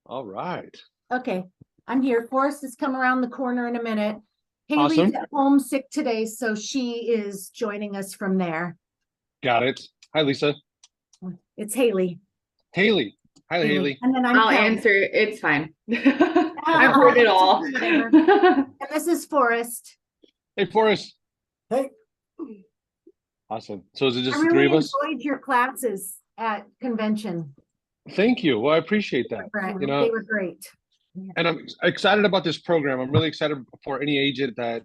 All right. Okay, I'm here. Forrest is coming around the corner in a minute. Haley's Awesome. at home sick today, so she is joining us from there. Got it. Hi, Lisa. It's Haley. Haley. Hi, Haley. Haley. And then I'm I'll Kelly. answer. It's fine. I've heard it all. Whatever. And this is Forrest. Hey, Forrest. Hey. Awesome. So is it I just the three really of us? enjoyed your classes at convention. Thank you. Well, I appreciate that. Right. You They know, were great. and I'm excited about this program. I'm really excited for any agent that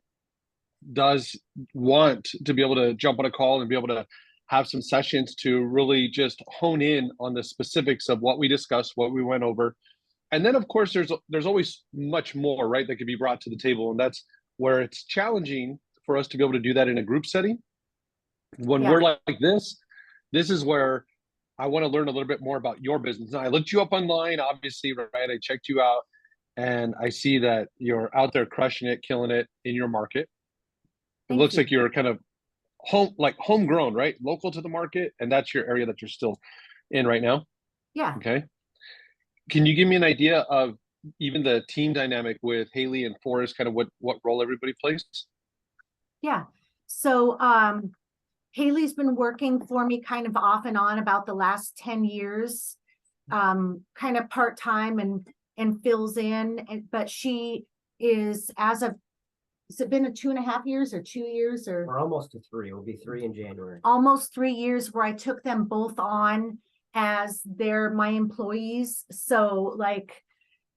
does want to be able to jump on a call and be able to have some sessions to really just hone in on the specifics of what we discussed, what we went over. And then of course there's always much more, right, that could be brought to the table. And that's where it's challenging for us to be able to do that in a group setting. When Yeah. we're like this is where I want to learn a little bit more about your business. Now, I looked you up online, obviously, right? I checked you out and I see that you're out there crushing it, killing it in your market. It Thank looks you. like you're kind of homegrown, right? Local to the market, and that's your area that you're still in right now. Yeah. Okay. Can you give me an idea of even the team dynamic with Haley and Forrest, kind of what role everybody plays? Yeah. So Haley's been working for me kind of off and on about the last 10 years, kind of part-time and fills in. But she is, as of, has it been a 2.5 years or 2 years or We're almost to three. It'll be three in January. almost 3 years where I took them both on as they're my employees. So like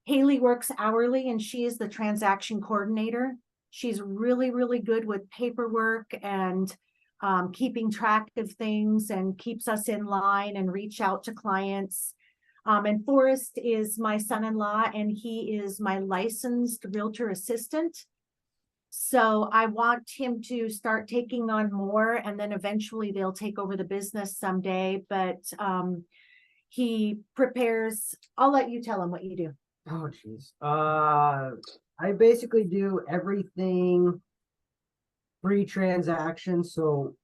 Haley works hourly and she is the transaction coordinator. She's really, really good with paperwork and keeping track of things and keeps us in line and reach out to clients. And Forrest is my son-in-law and he is my licensed realtor assistant. So I want him to start taking on more and then eventually they'll take over the business someday. But he prepares, I'll let you tell him what you do. Oh, geez. I basically do everything pre-transaction. So,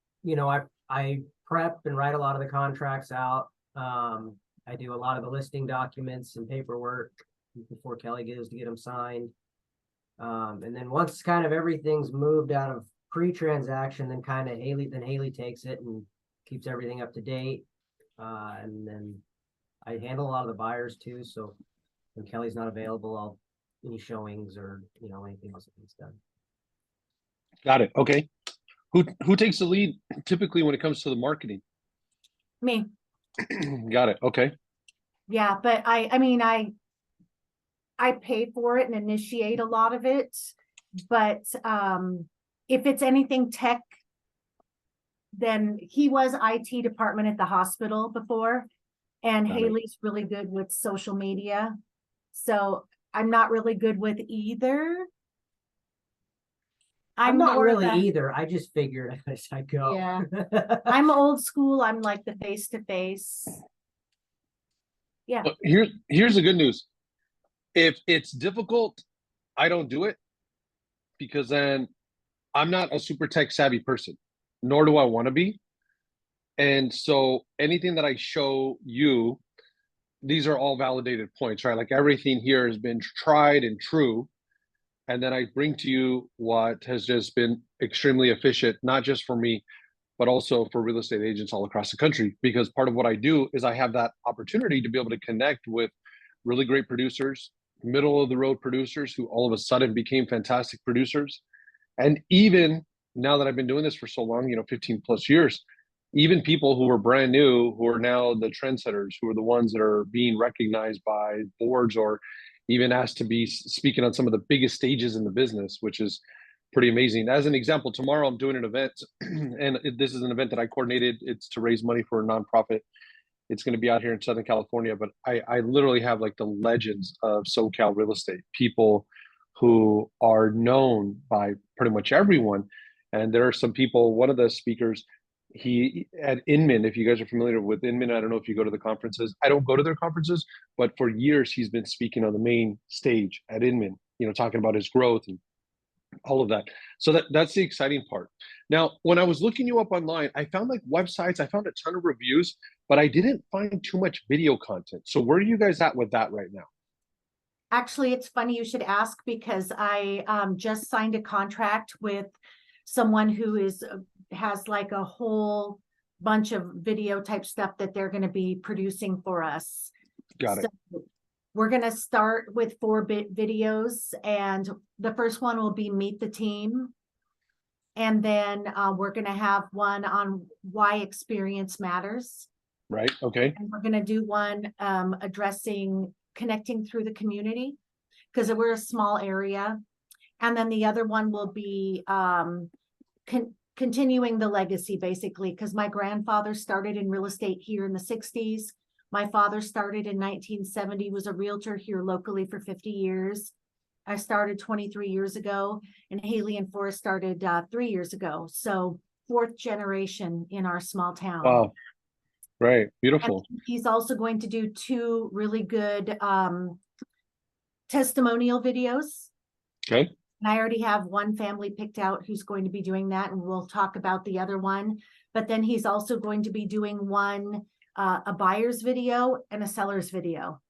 I prep and write a lot of the contracts out. I do a lot of the listing documents and paperwork before Kelly goes to get them signed. And then once kind of everything's moved out of pre-transaction, then Haley takes it and keeps everything up to date. And then I handle a lot of the buyers too. So when Kelly's not available, any showings or anything else that needs done. Got it. Okay. Who takes the lead typically when it comes to the marketing? Me. Got it. Okay. Yeah, but I mean, I pay for it and initiate a lot of it, but if it's anything tech, then he was IT department at the hospital before, and Got it. Haley's really good with social media. So I'm not really good with either. I'm not more really the, either. I just figure it as I go. Yeah. I'm old school. I'm like the face to face. Yeah. But here's the good news. If it's difficult, I don't do it because then I'm not a super tech savvy person, nor do I want to be. And so anything that I show you, these are all validated points, right? Like everything here has been tried and true. And then I bring to you what has just been extremely efficient, not just for me, but also for real estate agents all across the country. Because part of what I do is I have that opportunity to be able to connect with really great producers, middle of the road producers who all of a sudden became fantastic producers. And even now that I've been doing this for so long, 15 plus years, even people who were brand new, who are now the trendsetters, who are the ones that are being recognized by boards or even asked to be speaking on some of the biggest stages in the business, which is pretty amazing. As an example, tomorrow I'm doing an event, and this is an event that I coordinated. It's to raise money for a nonprofit. It's going to be out here in Southern California, but I literally have like the legends of SoCal real estate, people who are known by pretty much everyone. And there are some people, one of the speakers, he at Inman, if you guys are familiar with Inman, I don't know if you go to the conferences. I don't go to their conferences, but for years he's been speaking on the main stage at Inman, talking about his growth and all of that. So that's the exciting part. Now, when I was looking you up online, I found like websites, I found a ton of reviews, but I didn't find too much video content. So where are you guys at with that right now? Actually, it's funny you should ask because I just signed a contract with someone who has like a whole bunch of video type stuff that they're going to be producing for us. Got it. So we're going to start with 4-bit videos, and the first one will be Meet the Team. And then we're going to have one on why experience matters. Right. Okay. And we're going to do one addressing connecting through the community because we're a small area. And then the other one will be continuing the legacy, basically, because my grandfather started in real estate here in the 60s. My father started in 1970, was a realtor here locally for 50 years. I started 23 years ago, and Haley and Forrest started 3 years ago. So 4th generation in our small town. Wow. Right. Beautiful. And he's also going to do 2 really good testimonial videos. Okay. And I already have one family picked out who's going to be doing that, and we'll talk about the other one. But then he's also going to be doing one, a buyer's video and a seller's video.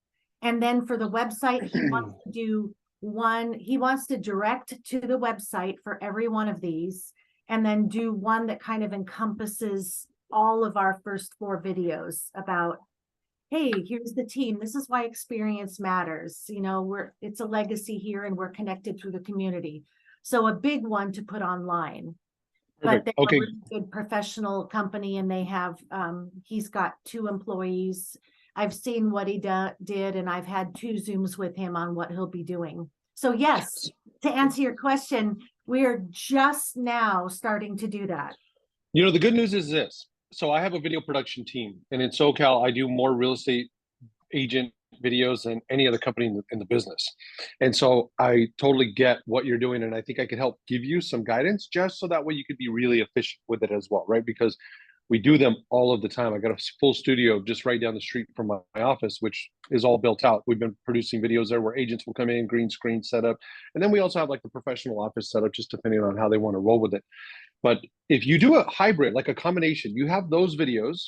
And then for the website, he wants to do one, he wants to direct to the website for every one of these, and then do one that kind of encompasses all of our first 4 videos about, hey, here's the team. This is why experience matters. You know, it's a legacy here and we're connected through the community. So a big one to put online. But Perfect. they're Okay. a really good professional company, and they have, he's got 2 employees. I've seen what he did, and I've had 2 Zooms with him on what he'll be doing. So yes, to answer your question, we are just now starting to do that. You know, the good news is this. So I have a video production team, and in SoCal, I do more real estate agent videos than any other company in the business. And so I totally get what you're doing. And I think I could help give you some guidance just so that way you could be really efficient with it as well, right? Because we do them all of the time. I got a full studio just right down the street from my office, which is all built out. We've been producing videos there where agents will come in, green screen setup. And then we also have like the professional office setup, just depending on how they want to roll with it. But if you do a hybrid, like a combination, you have those videos.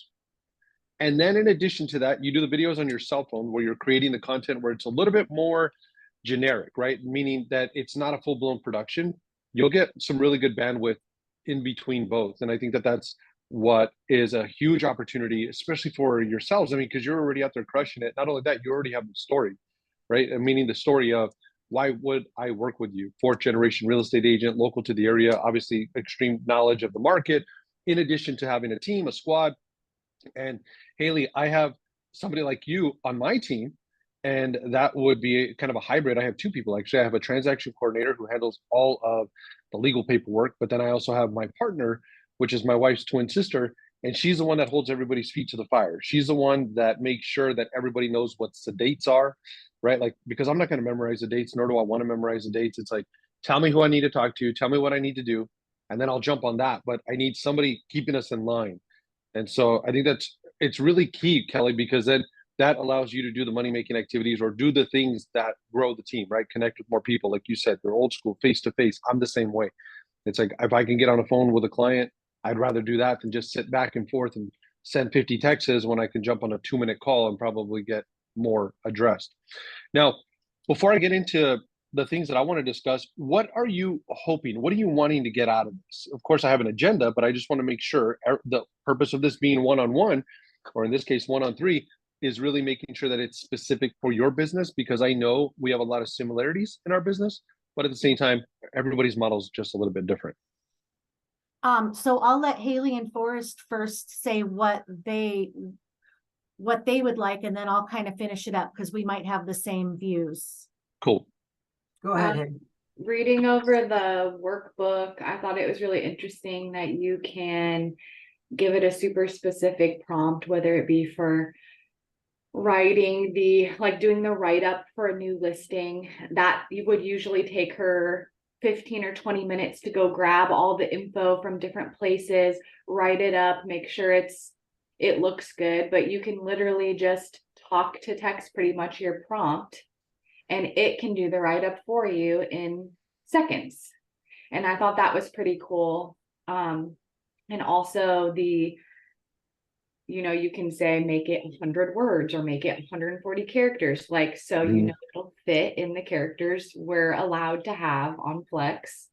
And then in addition to that, you do the videos on your cell phone where you're creating the content where it's a little bit more generic, right? Meaning that it's not a full-blown production. You'll get some really good bandwidth in between both. And I think that that's what is a huge opportunity, especially for yourselves. I mean, because you're already out there crushing it. Not only that, you already have the story, right? And meaning the story of why would I work with you? 4th generation real estate agent, local to the area, obviously extreme knowledge of the market, in addition to having a team, a squad. And Haley, I have somebody like you on my team, and that would be kind of a hybrid. I have 2 people actually. I have a transaction coordinator who handles all of the legal paperwork, but then I also have my partner, which is my wife's twin sister, and she's the one that holds everybody's feet to the fire. She's the one that makes sure that everybody knows what the dates are, right? Like, because I'm not going to memorize the dates, nor do I want to memorize the dates. It's like, tell me who I need to talk to, tell me what I need to do, and then I'll jump on that. But I need somebody keeping us in line. And so I think it's really key, Kelly, because then that allows you to do the money making activities or do the things that grow the team, right? Connect with more people. Like you said, they're old school, face to face. I'm the same way. It's like, if I can get on a phone with a client, I'd rather do that than just sit back and forth and send 50 texts when I can jump on a 2-minute call and probably get more addressed. Now, before I get into the things that I want to discuss, what are you hoping? What are you wanting to get out of this? Of course, I have an agenda, but I just want to make sure the purpose of this being one-on-one, or in this case, 1-on-3, is really making sure that it's specific for your business, because I know we have a lot of similarities in our business, but at the same time, everybody's model is just a little bit different. So I'll let Haley and Forrest first say what they would like, and then I'll kind of finish it up because we might have the same views. Cool. Go ahead. Haley. Reading over the workbook, I thought it was really interesting that you can give it a super specific prompt, whether it be for writing doing the write-up for a new listing that you would usually take her 15 or 20 minutes to go grab all the info from different places, write it up, make sure it looks good, but you can literally just talk to text pretty much your prompt and it can do the write-up for you in seconds. And I thought that was pretty cool. And also you can say, make it 100 words or make it 140 characters. Like, so, it'll fit in the characters we're allowed to have on Flex.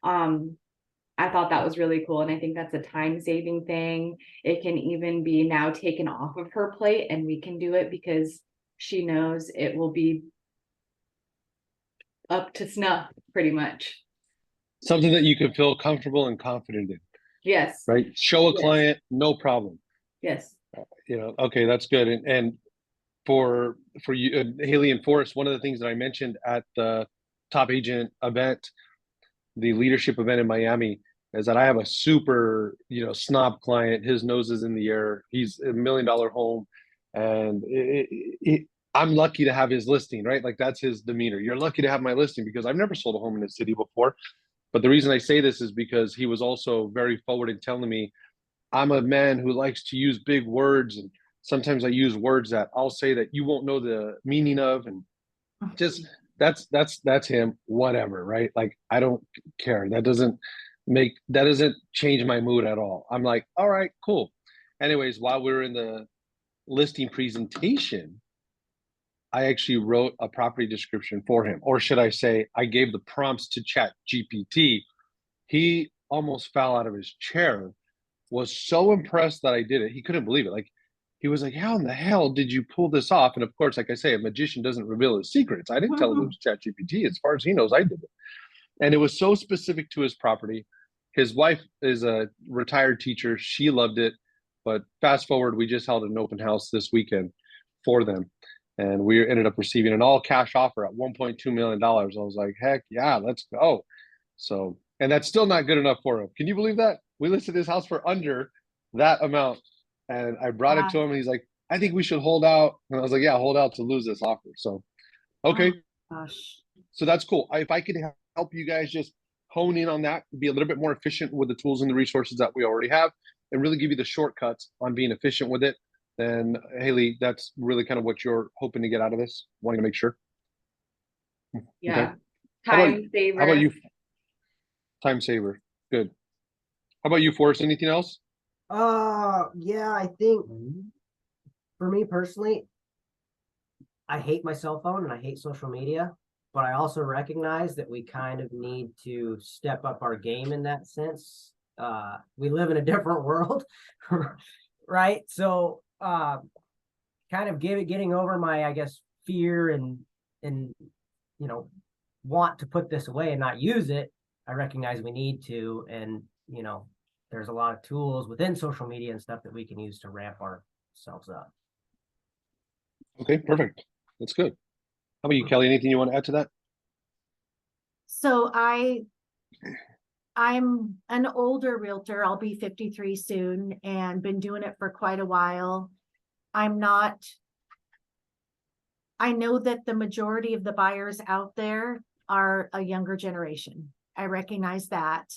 I thought that was really cool. And I think that's a time saving thing. It can even be now taken off of her plate and we can do it because she knows it will be up to snuff pretty much. Something that you can feel comfortable and confident in. Yes. Right. Show a Yes. client, no problem. Yes. Okay, that's good. And for you, Haley and Forrest, one of the things that I mentioned at the Top Agent event, the leadership event in Miami, is that I have a super, snob client. His nose is in the air. He's $1 million home. And I'm lucky to have his listing, right? Like that's his demeanor. You're lucky to have my listing because I've never sold a home in the city before. But the reason I say this is because he was also very forward in telling me, I'm a man who likes to use big words. And sometimes I use words that I'll say that you won't know the meaning of. And just that's him, whatever, right? Like, I don't care. That doesn't change my mood at all. I'm like, all right, cool. Anyways, while we were in the listing presentation, I actually wrote a property description for him, or should I say, I gave the prompts to Chat GPT. He almost fell out of his chair, was so impressed that I did it. He couldn't believe it. Like, he was like, how in the hell did you pull this off? And of course, like I say, a magician doesn't reveal his secrets. I didn't tell him it was Chat GPT. As far as he knows, I did it. And it was so specific to his property. His wife is a retired teacher. She loved it. But fast forward, we just held an open house this weekend for them. And we ended up receiving an all cash offer at $1.2 million. I was like, heck yeah, let's go. So, and that's still not good enough for him. Can you believe that? We listed his house for under that amount. And I brought it to him and he's like, I think we should hold out. And I was like, yeah, hold out to lose this offer. So, okay. Oh, gosh. So that's cool. If I could help you guys just hone in on that, be a little bit more efficient with the tools and the resources that we already have, and really give you the shortcuts on being efficient with it, then Haley, that's really kind of what you're hoping to get out of this, wanting to make sure. Yeah. Okay. Time saver. How about you? Time saver. Good. How about you, Forrest? Anything else? Yeah, I think for me personally, I hate my cell phone and I hate social media, but I also recognize that we kind of need to step up our game in that sense. We live in a different world, right? So, kind of getting over my, I guess, fear and want to put this away and not use it. I recognize we need to, and there's a lot of tools within social media and stuff that we can use to ramp ourselves up. Okay, perfect. That's good. How about you, Kelly? Anything you want to add to that? So I'm an older realtor. I'll be 53 soon and been doing it for quite a while. I know that the majority of the buyers out there are a younger generation. I recognize that,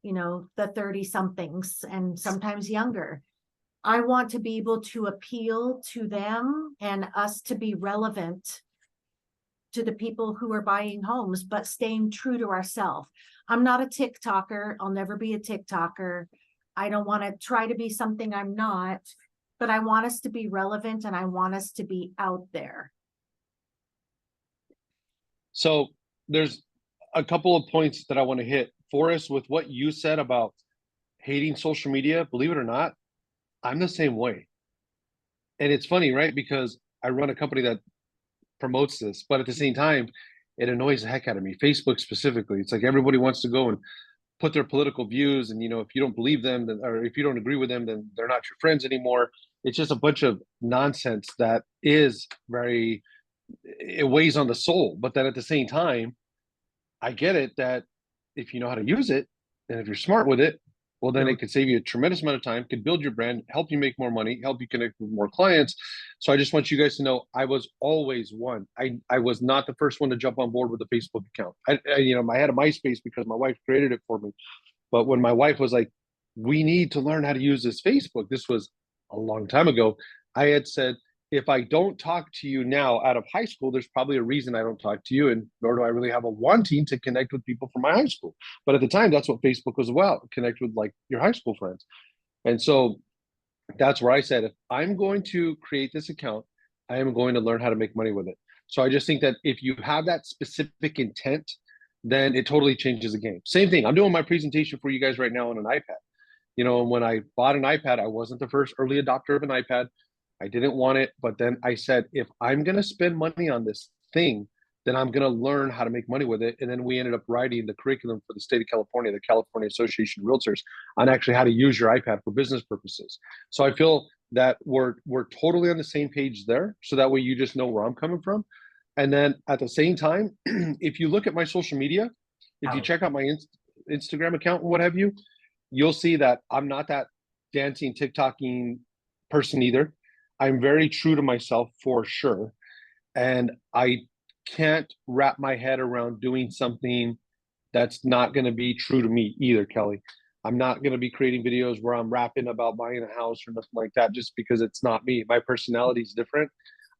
the 30 somethings and sometimes younger. I want to be able to appeal to them and us to be relevant to the people who are buying homes, but staying true to ourselves. I'm not a TikToker. I'll never be a TikToker. I don't want to try to be something I'm not, but I want us to be relevant and I want us to be out there. So there's a couple of points that I want to hit. Forrest, with what you said about hating social media, believe it or not, I'm the same way. And it's funny, right? Because I run a company that promotes this, but at the same time, it annoys the heck out of me. Facebook specifically. It's like everybody wants to go and put their political views, and if you don't believe them, then, or if you don't agree with them, then they're not your friends anymore. It's just a bunch of nonsense that is it weighs on the soul. But then at the same time, I get it that if you know how to use it, and if you're smart with it, well, then it could save you a tremendous amount of time, could build your brand, help you make more money, help you connect with more clients. So I just want you guys to know, I was always one. I was not the first one to jump on board with a Facebook account. I had a MySpace because my wife created it for me. But when my wife was like, we need to learn how to use this Facebook, this was a long time ago, I had said, if I don't talk to you now out of high school, there's probably a reason I don't talk to you, and nor do I really have a wanting to connect with people from my high school. But at the time, that's what Facebook was about, connect with like your high school friends. And so that's where I said, if I'm going to create this account, I am going to learn how to make money with it. So I just think that if you have that specific intent, then it totally changes the game. Same thing. I'm doing my presentation for you guys right now on an iPad. You know, when I bought an iPad, I wasn't the first early adopter of an iPad. I didn't want it, but then I said, if I'm going to spend money on this thing, then I'm going to learn how to make money with it. And then we ended up writing the curriculum for the state of California, the California Association of Realtors, on actually how to use your iPad for business purposes. So I feel that we're totally on the same page there. So that way you just know where I'm coming from. And then at the same time, if you look at my social media, if you check out my Instagram account and what have you, you'll see that I'm not that dancing, TikToking person either. I'm very true to myself for sure. And I can't wrap my head around doing something that's not going to be true to me either, Kelly. I'm not going to be creating videos where I'm rapping about buying a house or nothing like that just because it's not me. My personality is different.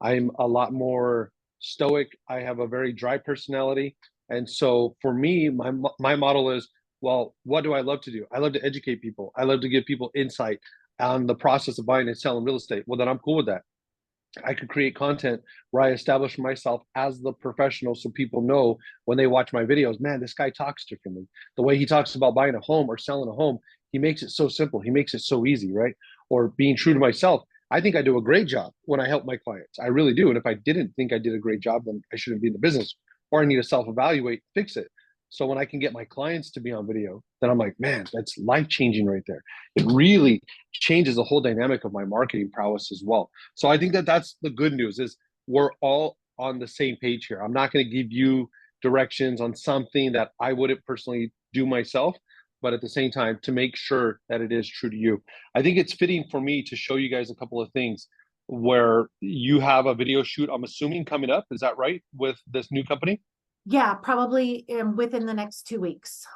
I'm a lot more stoic. I have a very dry personality. And so for me, my model is, well, what do I love to do? I love to educate people. I love to give people insight on the process of buying and selling real estate. Well, then I'm cool with that. I could create content where I establish myself as the professional so people know when they watch my videos, man, this guy talks differently. The way he talks about buying a home or selling a home, he makes it so simple. He makes it so easy, right? Or being true to myself. I think I do a great job when I help my clients. I really do. And if I didn't think I did a great job, then I shouldn't be in the business, or I need to self-evaluate, fix it. So when I can get my clients to be on video, then I'm like, man, that's life-changing right there. It really changes the whole dynamic of my marketing prowess as well. So I think that that's the good news, is we're all on the same page here. I'm not going to give you directions on something that I wouldn't personally do myself, but at the same time, to make sure that it is true to you. I think it's fitting for me to show you guys a couple of things where you have a video shoot, I'm assuming, coming up. Is that right, with this new company? Yeah, probably within the next 2 weeks.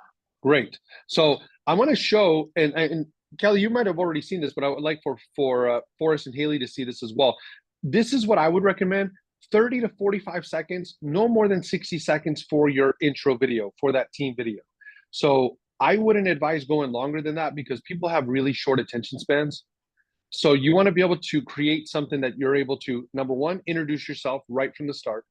Great. So I want to show, and Kelly, you might have already seen this, but I would like for Forrest and Haley to see this as well. This is what I would recommend: 30 to 45 seconds, no more than 60 seconds for your intro video, for that team video. So I wouldn't advise going longer than that because people have really short attention spans. So you want to be able to create something that you're able to, number one, introduce yourself right from the start.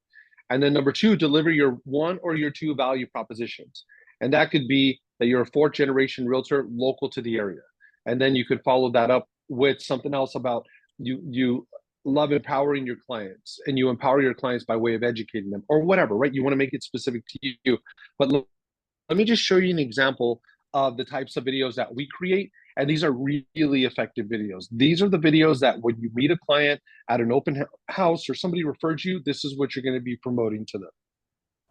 And then number two, deliver your one or your two value propositions. And that could be that you're a fourth generation realtor local to the area. And then you could follow that up with something else about you love empowering your clients, and you empower your clients by way of educating them or whatever, right? You want to make it specific to you. But let me just show you an example of the types of videos that we create. And these are really effective videos. These are the videos that when you meet a client at an open house or somebody referred you, this is what you're going to be promoting to them.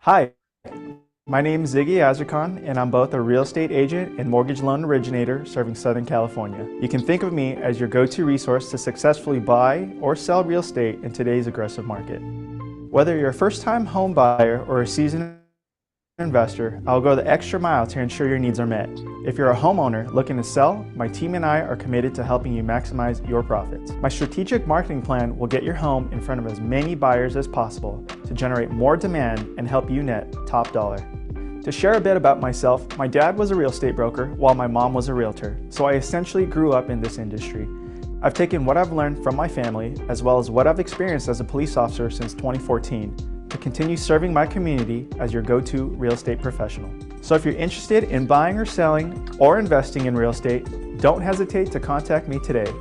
Hi, my name is Ziggy Azarkan, and I'm both a real estate agent and mortgage loan originator serving Southern California. You can think of me as your go-to resource to successfully buy or sell real estate in today's aggressive market. Whether you're a first-time home buyer or a seasoned investor, I'll go the extra mile to ensure your needs are met. If you're a homeowner looking to sell, my team and I are committed to helping you maximize your profits. My strategic marketing plan will get your home in front of as many buyers as possible to generate more demand and help you net top dollar. To share a bit about myself, my dad was a real estate broker while my mom was a realtor, so I essentially grew up in this industry. I've taken what I've learned from my family, as well as what I've experienced as a police officer since 2014, to continue serving my community as your go-to real estate professional. So if you're interested in buying or selling or investing in real estate, don't hesitate to contact me today.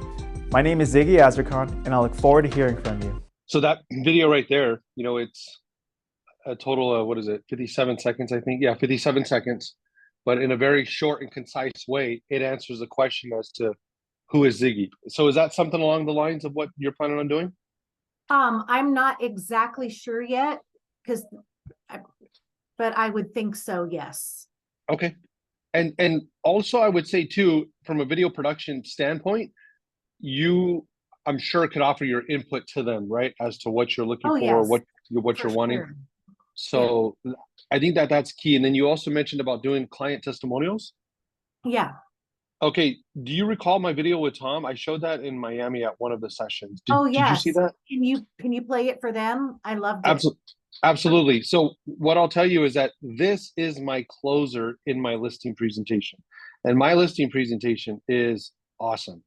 My name is Ziggy Azarkan, and I look forward to hearing from you. So that video right there, you know, it's a total of, what is it, 57 seconds, I think? Yeah, 57 seconds. But in a very short and concise way, it answers the question as to who is Ziggy. So is that something along the lines of what you're planning on doing? I'm not exactly sure yet, but I would think so, yes. Okay. And also I would say too, from a video production standpoint, you, I'm sure, could offer your input to them, right? As to what you're looking Oh, for, yes, what you're wanting. sure. So I think that that's key. And then you also mentioned about doing client testimonials. Yeah. Okay, do you recall my video with Tom? I showed that in Miami at one of the sessions. Oh, Did you see yes. that? Can you play it for them? I loved it. Absolutely. Absolutely. So what I'll tell you is that this is my closer in my listing presentation. And my listing presentation is awesome.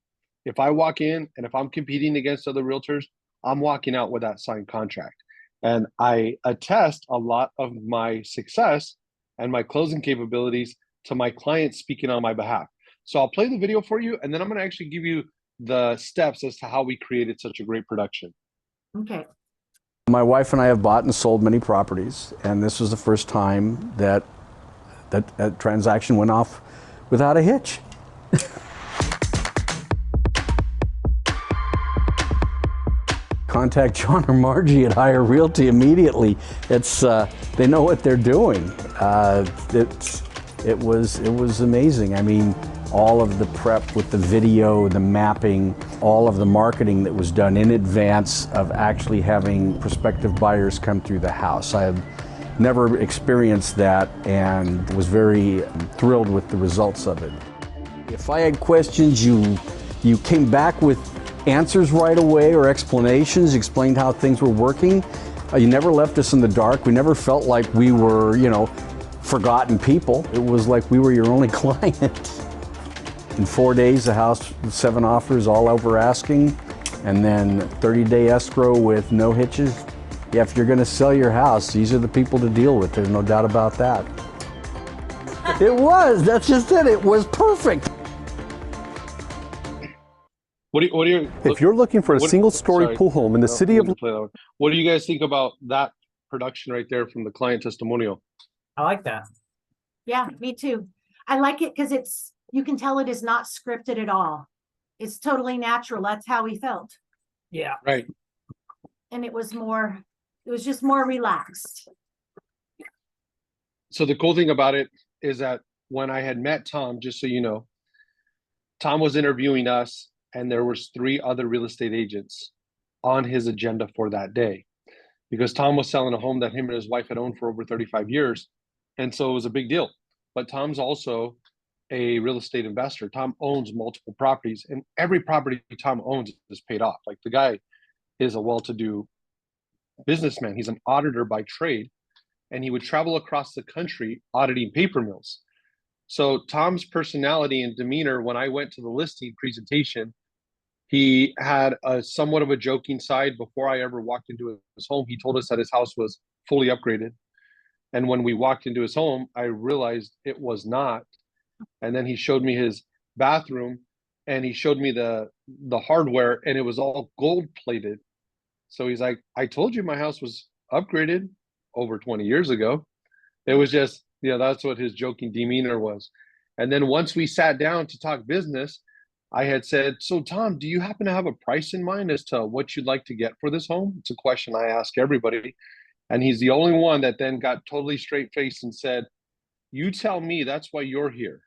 If I walk in and if I'm competing against other realtors, I'm walking out with that signed contract. And I attest a lot of my success and my closing capabilities to my clients speaking on my behalf. So I'll play the video for you, and then I'm going to actually give you the steps as to how we created such a great production. Okay. My wife and I have bought and sold many properties, and this was the first time that that transaction went off without a hitch. Contact John or Margie at Hire Realty immediately. It's they know what they're doing. It was amazing. I mean, all of the prep with the video, the mapping, all of the marketing that was done in advance of actually having prospective buyers come through the house. I had never experienced that and was very thrilled with the results of it. If I had questions, you came back with answers right away or explanations, explained how things were working. You never left us in the dark. We never felt like we were, forgotten people. It was like we were your only client. In 4 days, the house, 7 offers, all over asking, and then 30-day escrow with no hitches. Yeah, if you're going to sell your house, these are the people to deal with. There's no doubt about that. It was. That's just it. It was perfect. What do you If you're looking for a what- single-story sorry. pool home in the No, city I of need to play that one. What do you guys think about that production right there from the client testimonial? I like that. Yeah, me too. I like it because you can tell it is not scripted at all. It's totally natural. That's how he felt. Yeah. Right. And it was just more relaxed. So the cool thing about it is that when I had met Tom, just so you know, Tom was interviewing us, and there was 3 other real estate agents on his agenda for that day, because Tom was selling a home that him and his wife had owned for over 35 years. And so it was a big deal. But Tom's also a real estate investor. Tom owns multiple properties, and every property Tom owns is paid off. Like, the guy is a well-to-do businessman. He's an auditor by trade, and he would travel across the country auditing paper mills. So Tom's personality and demeanor, when I went to the listing presentation, he had a somewhat of a joking side. Before I ever walked into his home, he told us that his house was fully upgraded. And when we walked into his home, I realized it was not. And then he showed me his bathroom, and he showed me the hardware, and it was all gold plated. So he's like, I told you my house was upgraded over 20 years ago. It was just, that's what his joking demeanor was. And then once we sat down to talk business, I had said, so Tom, do you happen to have a price in mind as to what you'd like to get for this home? It's a question I ask everybody. And he's the only one that then got totally straight faced and said, you tell me, that's why you're here.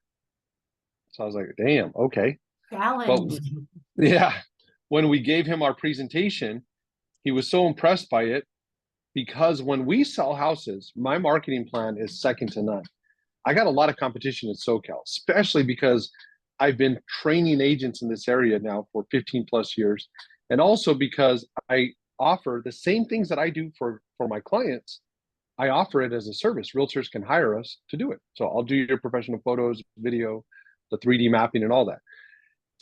So I was like, damn, okay. Challenge. But yeah, when we gave him our presentation, he was so impressed by it, because when we sell houses, my marketing plan is second to none. I got a lot of competition in SoCal, especially because I've been training agents in this area now for 15 plus years. And also because I offer the same things that I do for my clients. I offer it as a service. Realtors can hire us to do it. So I'll do your professional photos, video, the 3D mapping and all that.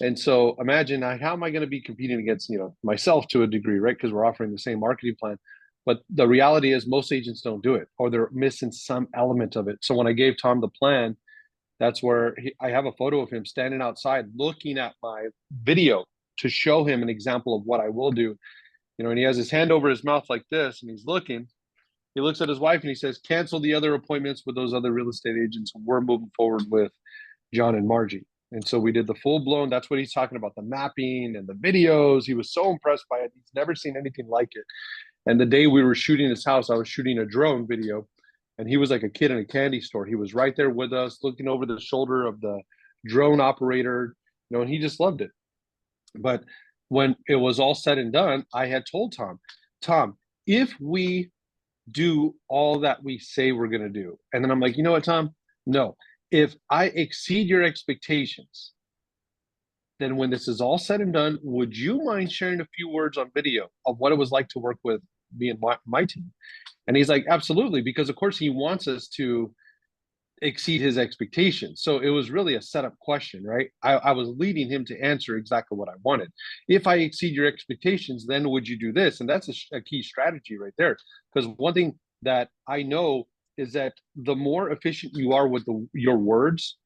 And so imagine, how am I going to be competing against, myself to a degree, right? Because we're offering the same marketing plan. But the reality is most agents don't do it, or they're missing some element of it. So when I gave Tom the plan, that's where I have a photo of him standing outside looking at my video to show him an example of what I will do. And he has his hand over his mouth like this, and he's looking. He looks at his wife and he says, cancel the other appointments with those other real estate agents. We're moving forward with John and Margie. And so we did the full blown, that's what he's talking about, the mapping and the videos. He was so impressed by it. He's never seen anything like it. And the day we were shooting his house, I was shooting a drone video, and he was like a kid in a candy store. He was right there with us, looking over the shoulder of the drone operator, and he just loved it. But when it was all said and done, I had told Tom, if we do all that we say we're going to do, and then I'm like, you know what, Tom? No. If I exceed your expectations, then when this is all said and done, would you mind sharing a few words on video of what it was like to work with me and my team? And he's like, absolutely, because of course he wants us to exceed his expectations. So it was really a setup question, right? I was leading him to answer exactly what I wanted. If I exceed your expectations, then would you do this? And that's a key strategy right there. Because one thing that I know is that the more efficient you are with your words,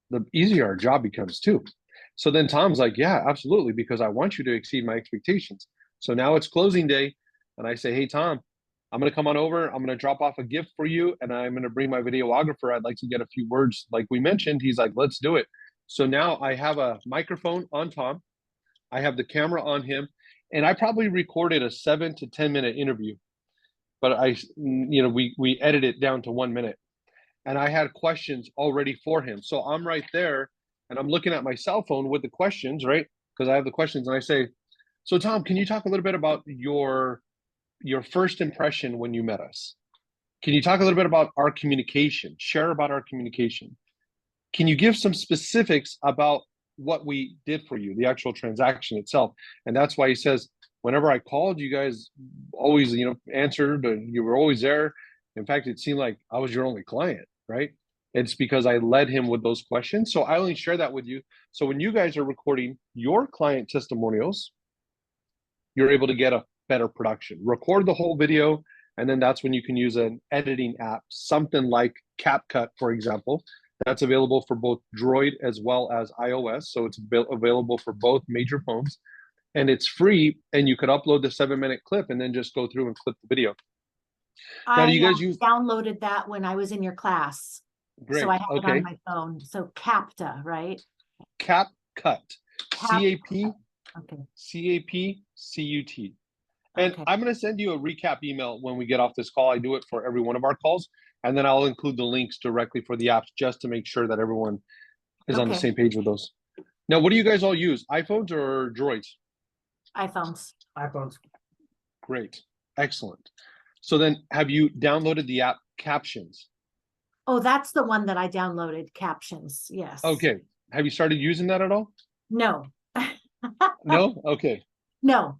the easier our job becomes too. So then Tom's like, yeah, absolutely, because I want you to exceed my expectations. So now it's closing day, and I say, hey, Tom, I'm going to come on over. I'm going to drop off a gift for you, and I'm going to bring my videographer. I'd like to get a few words like we mentioned. He's like, let's do it. So now I have a microphone on Tom. I have the camera on him, and I probably recorded a 7 to 10 minute interview, but we edit it down to 1 minute. And I had questions already for him. So I'm right there and I'm looking at my cell phone with the questions, right? Because I have the questions, and I say, so Tom, can you talk a little bit about your first impression when you met us? Can you talk a little bit about our communication? Share about our communication. Can you give some specifics about what we did for you, the actual transaction itself? And that's why he says, whenever I called, you guys always, answered, and you were always there. In fact, it seemed like I was your only client, right? It's because I led him with those questions. So I only share that with you. So when you guys are recording your client testimonials, you're able to get a better production. Record the whole video, and then that's when you can use an editing app, something like CapCut, for example. That's available for both Droid as well as iOS. So it's available for both major phones. And it's free, and you could upload the 7-minute clip and then just go through and clip the video. Now, do you guys use? Downloaded that when I was in your class. Great. So I have it Okay. on my phone. So CAPTA, right? CapCut. C-A-P. Okay. C-A-P-C-U-T. And Okay. I'm going to send you a recap email when we get off this call. I do it for every one of our calls. And then I'll include the links directly for the apps just to make sure that everyone is on the same page with those. Now, what do you guys all use? iPhones or Droids? iPhones. iPhones. Great. Excellent. So then have you downloaded the app Captions? Oh, that's the one that I downloaded, Captions. Yes. Okay. Have you started using that at all? No. No? Okay. No.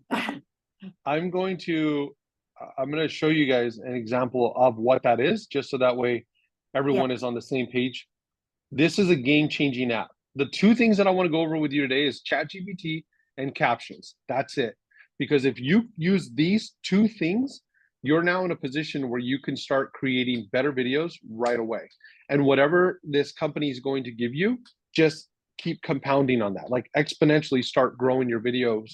I'm going to show you guys an example of what that is, just so that way everyone is on the same page. This is a game-changing app. The two things that I want to go over with you today is ChatGPT and Captions. That's it. Because if you use these two things, you're now in a position where you can start creating better videos right away. And whatever this company is going to give you, just keep compounding on that. Like exponentially start growing your videos.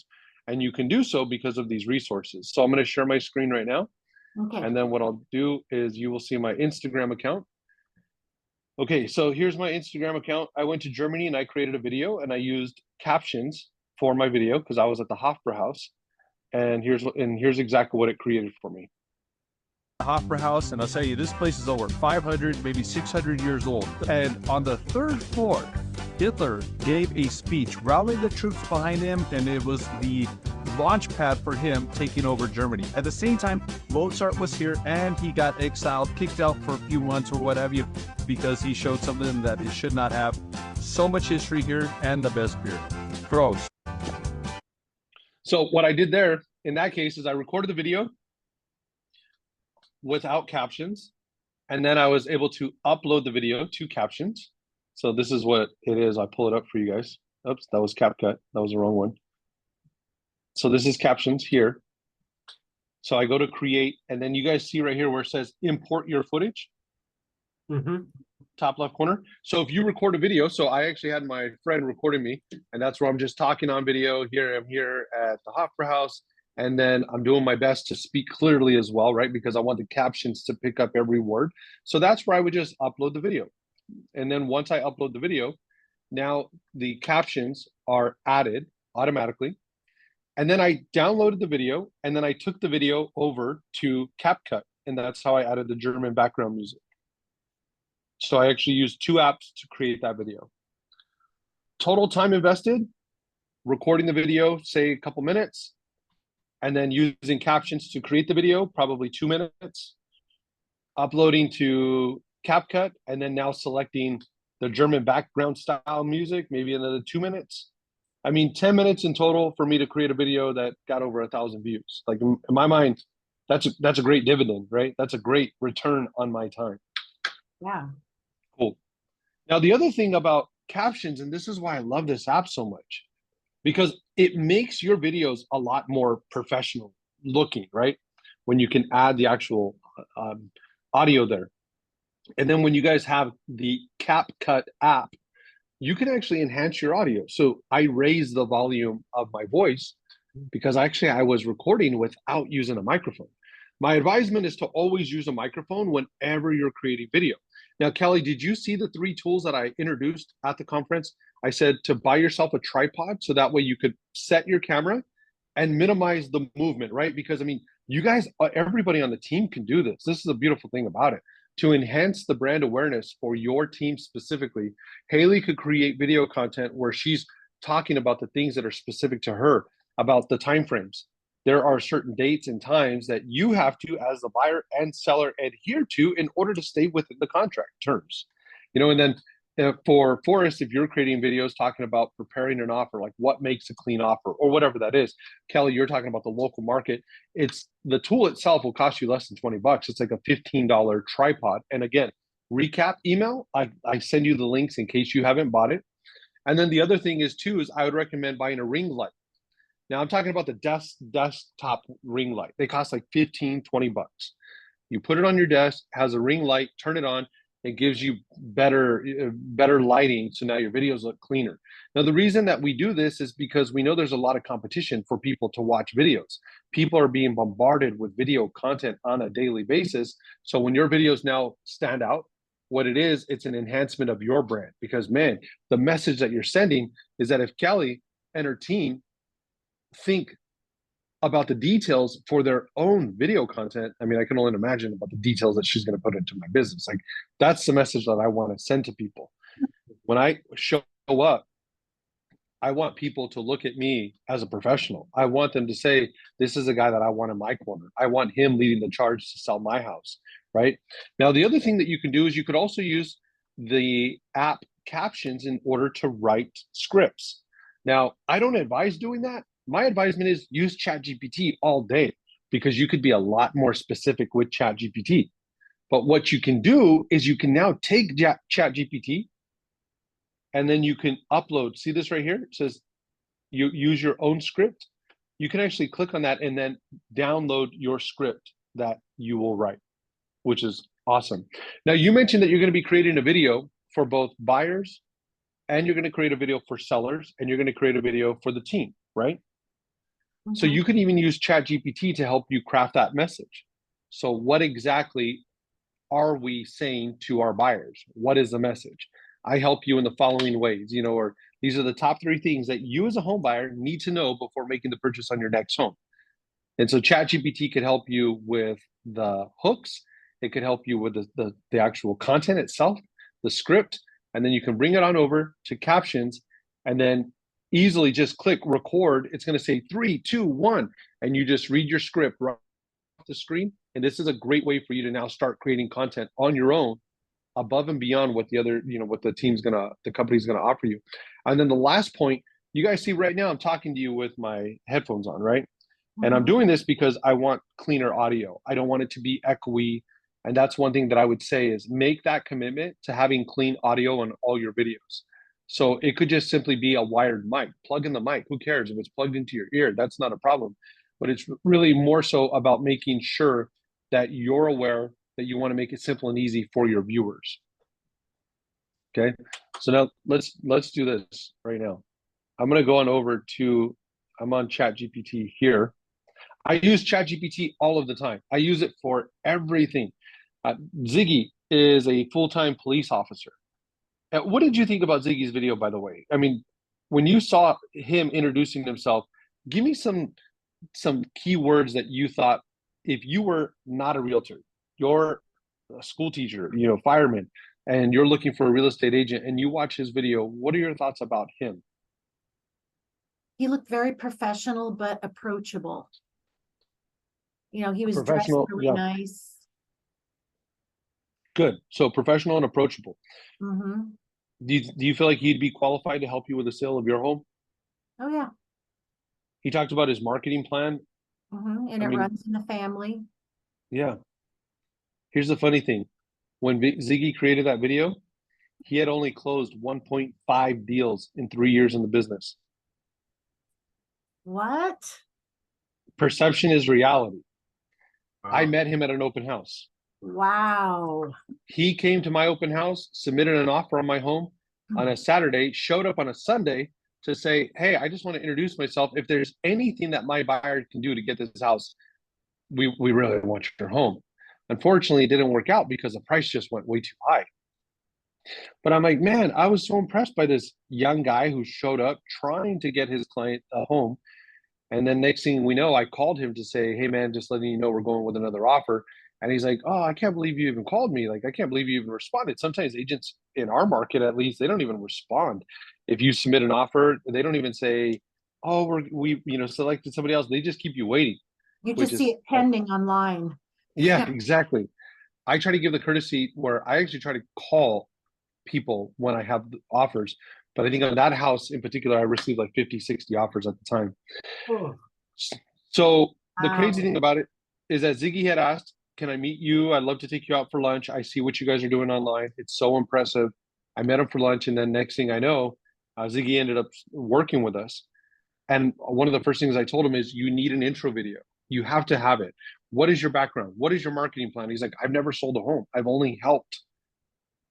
And you can do so because of these resources. So I'm going to share my screen right now. Okay. And then what I'll do is you will see my Instagram account. Okay, so here's my Instagram account. I went to Germany and I created a video, and I used Captions for my video because I was at the Hofbrauhaus. And here's exactly what it created for me. Hofbrauhaus, and I'll tell you, this place is over 500, maybe 600 years old. And on the third floor, Hitler gave a speech, rallied the troops behind him, and it was the launch pad for him taking over Germany. At the same time, Mozart was here, and he got exiled, kicked out for a few months or what have you, because he showed something that it should not have. So much history here, and the best beer. Gross. So what I did there, in that case, is I recorded the video without captions, and then I was able to upload the video to Captions. So this is what it is. I pull it up for you guys. Oops, that was CapCut. That was the wrong one. So this is Captions here. So I go to create, and then you guys see right here where it says import your footage. Top left corner. So if you record a video, so I actually had my friend recording me, and that's where I'm just talking on video. Here I'm here at the Hofbrauhaus, and then I'm doing my best to speak clearly as well, right? Because I want the captions to pick up every word. So that's where I would just upload the video. And then once I upload the video, now the captions are added automatically. And then I downloaded the video, and then I took the video over to CapCut, and that's how I added the German background music. So I actually used two apps to create that video. Total time invested, recording the video, say a couple minutes, and then using captions to create the video, probably 2 minutes, uploading to CapCut, and then now selecting the German background style music, maybe another 2 minutes, I mean, 10 minutes in total for me to create a video that got over 1,000 views. Like in my mind, that's a great dividend, right? That's a great return on my time. Yeah. Cool. Now, the other thing about captions, and this is why I love this app so much, because it makes your videos a lot more professional looking, right? When you can add the actual audio there. And then when you guys have the CapCut app, you can actually enhance your audio. So I raised the volume of my voice because actually I was recording without using a microphone. My advisement is to always use a microphone whenever you're creating video. Now, Kelly, did you see the 3 tools that I introduced at the conference? I said to buy yourself a tripod so that way you could set your camera and minimize the movement, right? Because I mean, you guys, everybody on the team can do this. This is a beautiful thing about it. To enhance the brand awareness for your team specifically, Haley could create video content where she's talking about the things that are specific to her, about the timeframes. There are certain dates and times that you have to, as the buyer and seller, adhere to in order to stay within the contract terms. And then for Forrest, if you're creating videos talking about preparing an offer, like what makes a clean offer or whatever that is. Kelly, you're talking about the local market. It's the tool itself will cost you less than $20. It's like a $15 tripod. And again, recap email, I send you the links in case you haven't bought it. And then the other thing is I would recommend buying a ring light. Now I'm talking about the desktop ring light. They cost like $15, $20. You put it on your desk, has a ring light, turn it on. It gives you better lighting, so now your videos look cleaner. Now, the reason that we do this is because we know there's a lot of competition for people to watch videos. People are being bombarded with video content on a daily basis. So when your videos now stand out, what it is, it's an enhancement of your brand. Because, man, the message that you're sending is that if Kelly and her team think about the details for their own video content, I mean, I can only imagine about the details that she's going to put into my business. Like, that's the message that I want to send to people. When I show up, I want people to look at me as a professional. I want them to say, this is a guy that I want in my corner. I want him leading the charge to sell my house, right? Now, the other thing that you can do is you could also use the app captions in order to write scripts. Now, I don't advise doing that. My advisement is use ChatGPT all day because you could be a lot more specific with ChatGPT. But what you can do is you can now take ChatGPT and then you can upload. See this right here? It says you use your own script. You can actually click on that and then download your script that you will write, which is awesome. Now, you mentioned that you're going to be creating a video for both buyers and you're going to create a video for sellers and you're going to create a video for the team, right? Mm-hmm. So you can even use ChatGPT to help you craft that message. So what exactly are we saying to our buyers? What is the message? I help you in the following ways, or these are the top 3 things that you as a home buyer need to know before making the purchase on your next home. And so ChatGPT could help you with the hooks. It could help you with the actual content itself, the script, and then you can bring it on over to captions and then easily just click record. It's going to say 3, 2, 1, and you just read your script right off the screen. And this is a great way for you to now start creating content on your own above and beyond what the other, what the company's going to offer you. And then the last point, you guys see right now, I'm talking to you with my headphones on, right? Mm-hmm. And I'm doing this because I want cleaner audio. I don't want it to be echoey. And that's one thing that I would say is make that commitment to having clean audio on all your videos. So it could just simply be a wired mic. Plug in the mic. Who cares if it's plugged into your ear? That's not a problem. But it's really more so about making sure that you're aware that you want to make it simple and easy for your viewers. Okay. So now let's do this right now. I'm going to go on over to, I'm on ChatGPT here. I use ChatGPT all of the time. I use it for everything. Ziggy is a full-time police officer. What did you think about Ziggy's video, by the way? I mean, when you saw him introducing himself, give me some keywords that you thought, if you were not a realtor, you're a school teacher, fireman, and you're looking for a real estate agent and you watch his video, what are your thoughts about him? He looked very professional, but approachable. He was dressed really nice. Good. So professional and approachable. Mm-hmm. Do you feel like he'd be qualified to help you with the sale of your home? Oh, yeah. He talked about his marketing plan. And I it mean- runs in the family. Yeah. Here's the funny thing. When Ziggy created that video, he had only closed 1.5 deals in 3 years in the business. What? Perception is reality. I Wow. met him at an open house. Wow. He came to my open house, submitted an offer on my home on a Saturday, showed up on a Sunday to say, hey, I just want to introduce myself. If there's anything that my buyer can do to get this house, we really want your home. Unfortunately, it didn't work out because the price just went way too high. But I'm like, man, I was so impressed by this young guy who showed up trying to get his client a home. And then next thing we know, I called him to say, hey, man, just letting you know we're going with another offer. And he's like, oh, I can't believe you even called me. Like, I can't believe you even responded. Sometimes agents in our market, at least, they don't even respond. If you submit an offer, they don't even say, oh, we selected somebody else. They just keep you waiting. You Which just see is- it pending online. Yeah, exactly. I try to give the courtesy where I actually try to call people when I have offers. But I think on that house in particular, I received like 50, 60 offers at the time. Oh, So the Wow. crazy thing about it is that Ziggy had asked, can I meet you? I'd love to take you out for lunch. I see what you guys are doing online. It's so impressive. I met him for lunch. And then next thing I know, Ziggy ended up working with us. And one of the first things I told him is, you need an intro video. You have to have it. What is your background? What is your marketing plan? He's like, I've never sold a home. I've only helped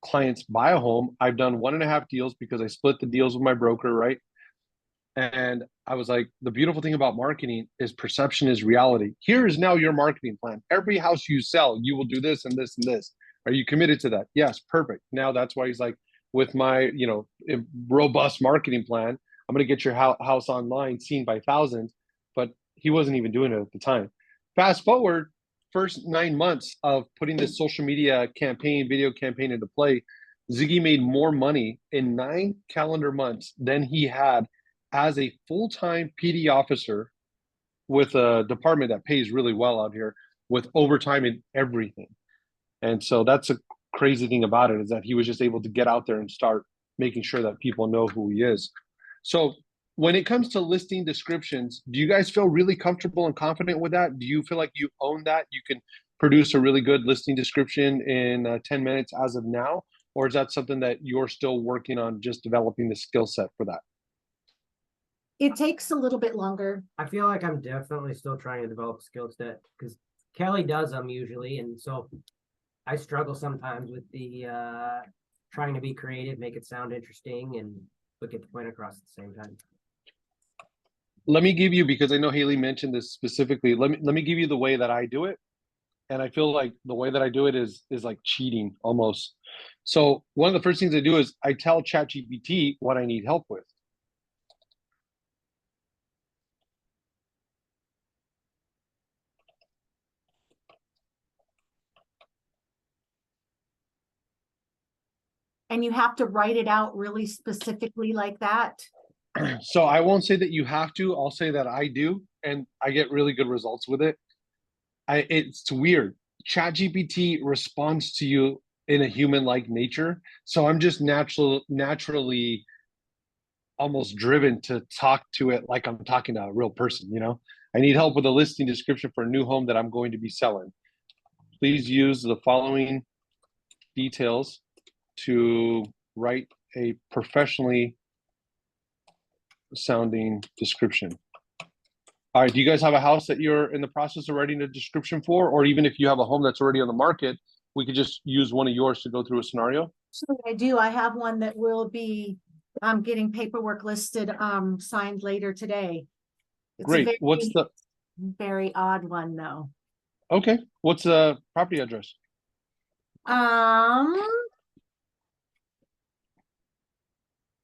clients buy a home. I've done 1.5 deals because I split the deals with my broker, right? And I was like, the beautiful thing about marketing is perception is reality. Here is now your marketing plan. Every house you sell, you will do this and this and this. Are you committed to that? Yes, perfect. Now that's why he's like, with my, robust marketing plan, I'm going to get your house online seen by thousands. But he wasn't even doing it at the time. Fast forward, first 9 months of putting this social media campaign, video campaign into play, Ziggy made more money in 9 calendar months than he had as a full-time PD officer with a department that pays really well out here, with overtime and everything. And so that's a crazy thing about it, is that he was just able to get out there and start making sure that people know who he is. So when it comes to listing descriptions, do you guys feel really comfortable and confident with that? Do you feel like you own that? You can produce a really good listing description in 10 minutes as of now? Or is that something that you're still working on, just developing the skill set for that? It takes a little bit longer. I feel like I'm definitely still trying to develop a skill set because Kelly does them usually, and so I struggle sometimes with the trying to be creative, make it sound interesting, and get the point across at the same time. Let me give you, because I know Haley mentioned this specifically, let me give you the way that I do it. And I feel like the way that I do it is like cheating almost. So one of the first things I do is I tell ChatGPT what I need help with. And you have to write it out really specifically like that. So I won't say that you have to, I'll say that I do, and I get really good results with it. It's weird. ChatGPT responds to you in a human-like nature. So I'm just naturally almost driven to talk to it like I'm talking to a real person, I need help with a listing description for a new home that I'm going to be selling. Please use the following details to write a professionally sounding description. All right, do you guys have a house that you're in the process of writing a description for? Or even if you have a home that's already on the market, we could just use one of yours to go through a scenario? So I do. I have one that will be getting paperwork listed signed later today. It's Great. a What's the very odd one though. Okay, what's the property address?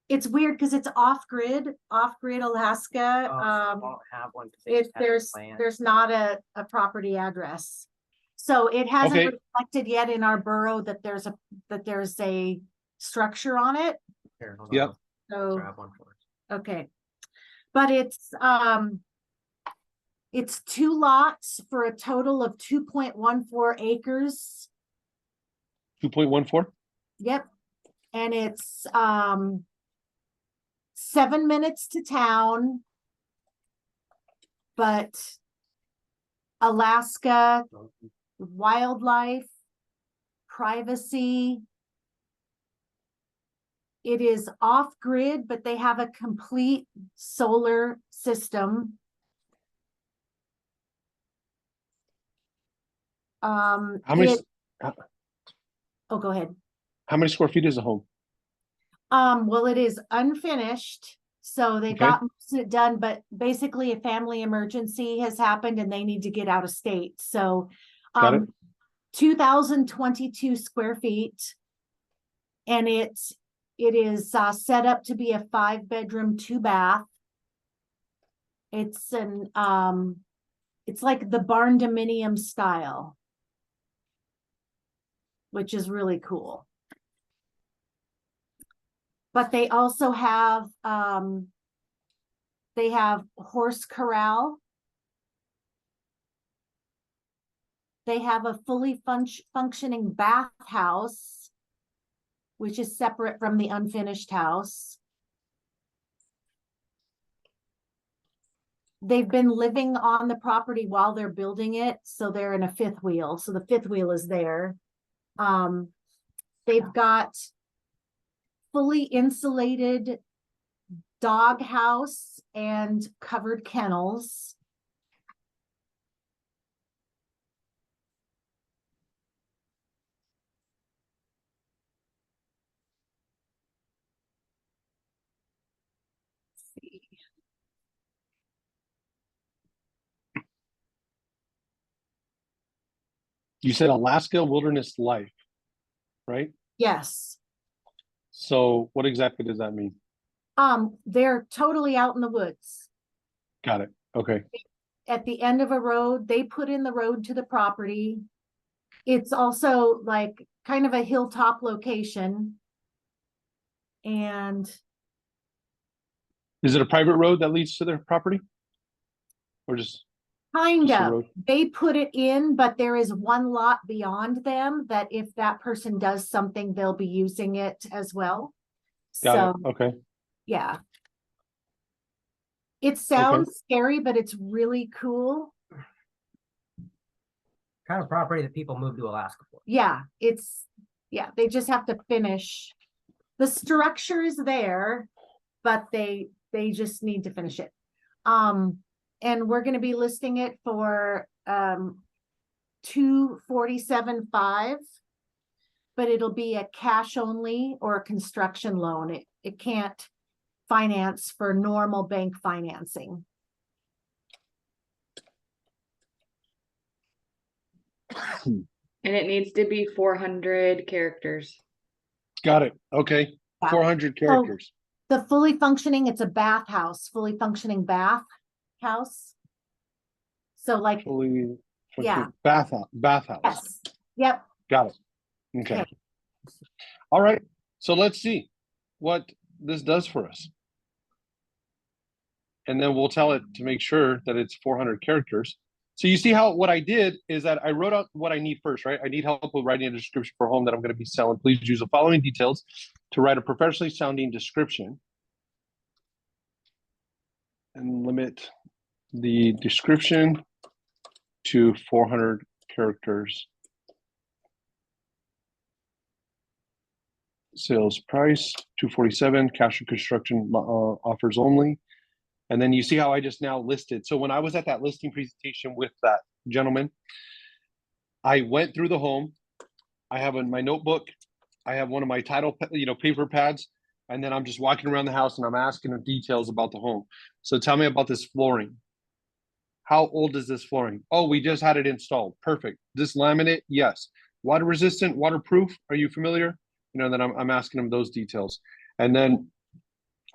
It's weird because it's off-grid Alaska. I won't have one 'cause they just had the plan. There's not a property address. So it hasn't Okay. reflected yet in our borough that there's a structure on it. Here, hold Yep. on, So, grab one for us. okay. But it's 2 lots for a total of 2.14 acres. 2.14? Yep. And it's 7 minutes to town, but Alaska, wildlife, privacy. It is off grid, but they have a complete solar system. How many? Oh, go ahead. How many square feet is a home? Well, it is unfinished, so they Okay. got most of it done, but basically a family emergency has happened and they need to get out of state. So, Got it. 2022 square feet. And it is set up to be a 5-bedroom, 2-bath. It's it's like the barn dominium style, which is really cool. But they also have horse corral. They have a fully functioning bathhouse, which is separate from the unfinished house. They've been living on the property while they're building it, so they're in a fifth wheel. So the fifth wheel is there. They've got fully insulated dog house and covered kennels. You said Alaska Wilderness Life, right? Yes. So what exactly does that mean? They're totally out in the woods. Got it. Okay. At the end of a road, they put in the road to the property. It's also like kind of a hilltop location. And Is it a private road that leads to their property? Or just kind a of, road? they put it in, but there is one lot beyond them that if that person does something, they'll be using it as well. Got it. Okay. Yeah. It sounds scary, but it's really cool. Kind of property that people move to Alaska for. Yeah, they just have to finish. The structure is there, but they just need to finish it. And we're going to be listing it for $247,500, but it'll be a cash only or a construction loan. It can't finance for normal bank financing. And it needs to be 400 characters. Got it. Okay. Yeah. 400 characters. The fully functioning, it's a bathhouse, fully functioning bath house. So like, Fully yeah. Bathhouse. Yes. Yep. Got it. Okay. All right. So let's see what this does for us. And then we'll tell it to make sure that it's 400 characters. So you see how what I did is that I wrote out what I need first, right? I need help with writing a description for a home that I'm going to be selling. Please use the following details to write a professionally sounding description. And limit the description to 400 characters. Sales price, $247, cash and construction offers only. And then you see how I just now listed. So when I was at that listing presentation with that gentleman, I went through the home. I have in my notebook, I have one of my title, paper pads, and then I'm just walking around the house and I'm asking him details about the home. So tell me about this flooring. How old is this flooring? Oh, we just had it installed. Perfect. This laminate, yes. Water resistant, waterproof. Are you familiar? Then I'm asking him those details. And then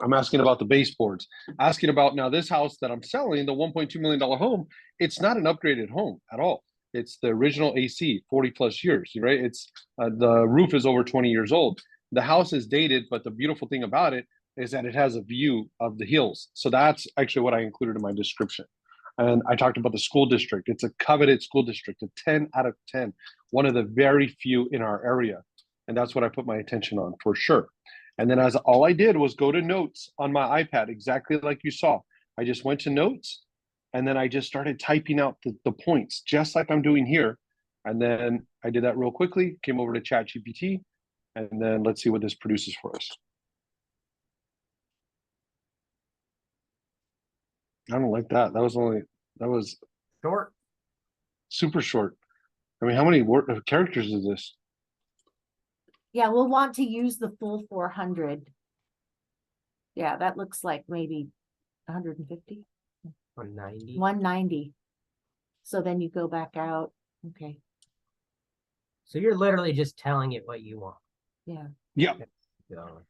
I'm asking about the baseboards, asking about now this house that I'm selling, the $1.2 million home, it's not an upgraded home at all. It's the original AC, 40 plus years, right? It's the roof is over 20 years old. The house is dated, but the beautiful thing about it is that it has a view of the hills. So that's actually what I included in my description. And I talked about the school district. It's a coveted school district, a 10 out of 10, one of the very few in our area. And that's what I put my attention on for sure. And then as all I did was go to notes on my iPad, exactly like you saw. I just went to notes and then I just started typing out the points, just like I'm doing here. And then I did that real quickly, came over to ChatGPT, and then let's see what this produces for us. I don't like that. That was Short. super short. I mean, how many characters is this? Yeah, we'll want to use the full 400. Yeah, that looks like maybe 150, 190. 190. So then you go back out. Okay. So you're literally just telling it what you want. Yeah. Yeah. So,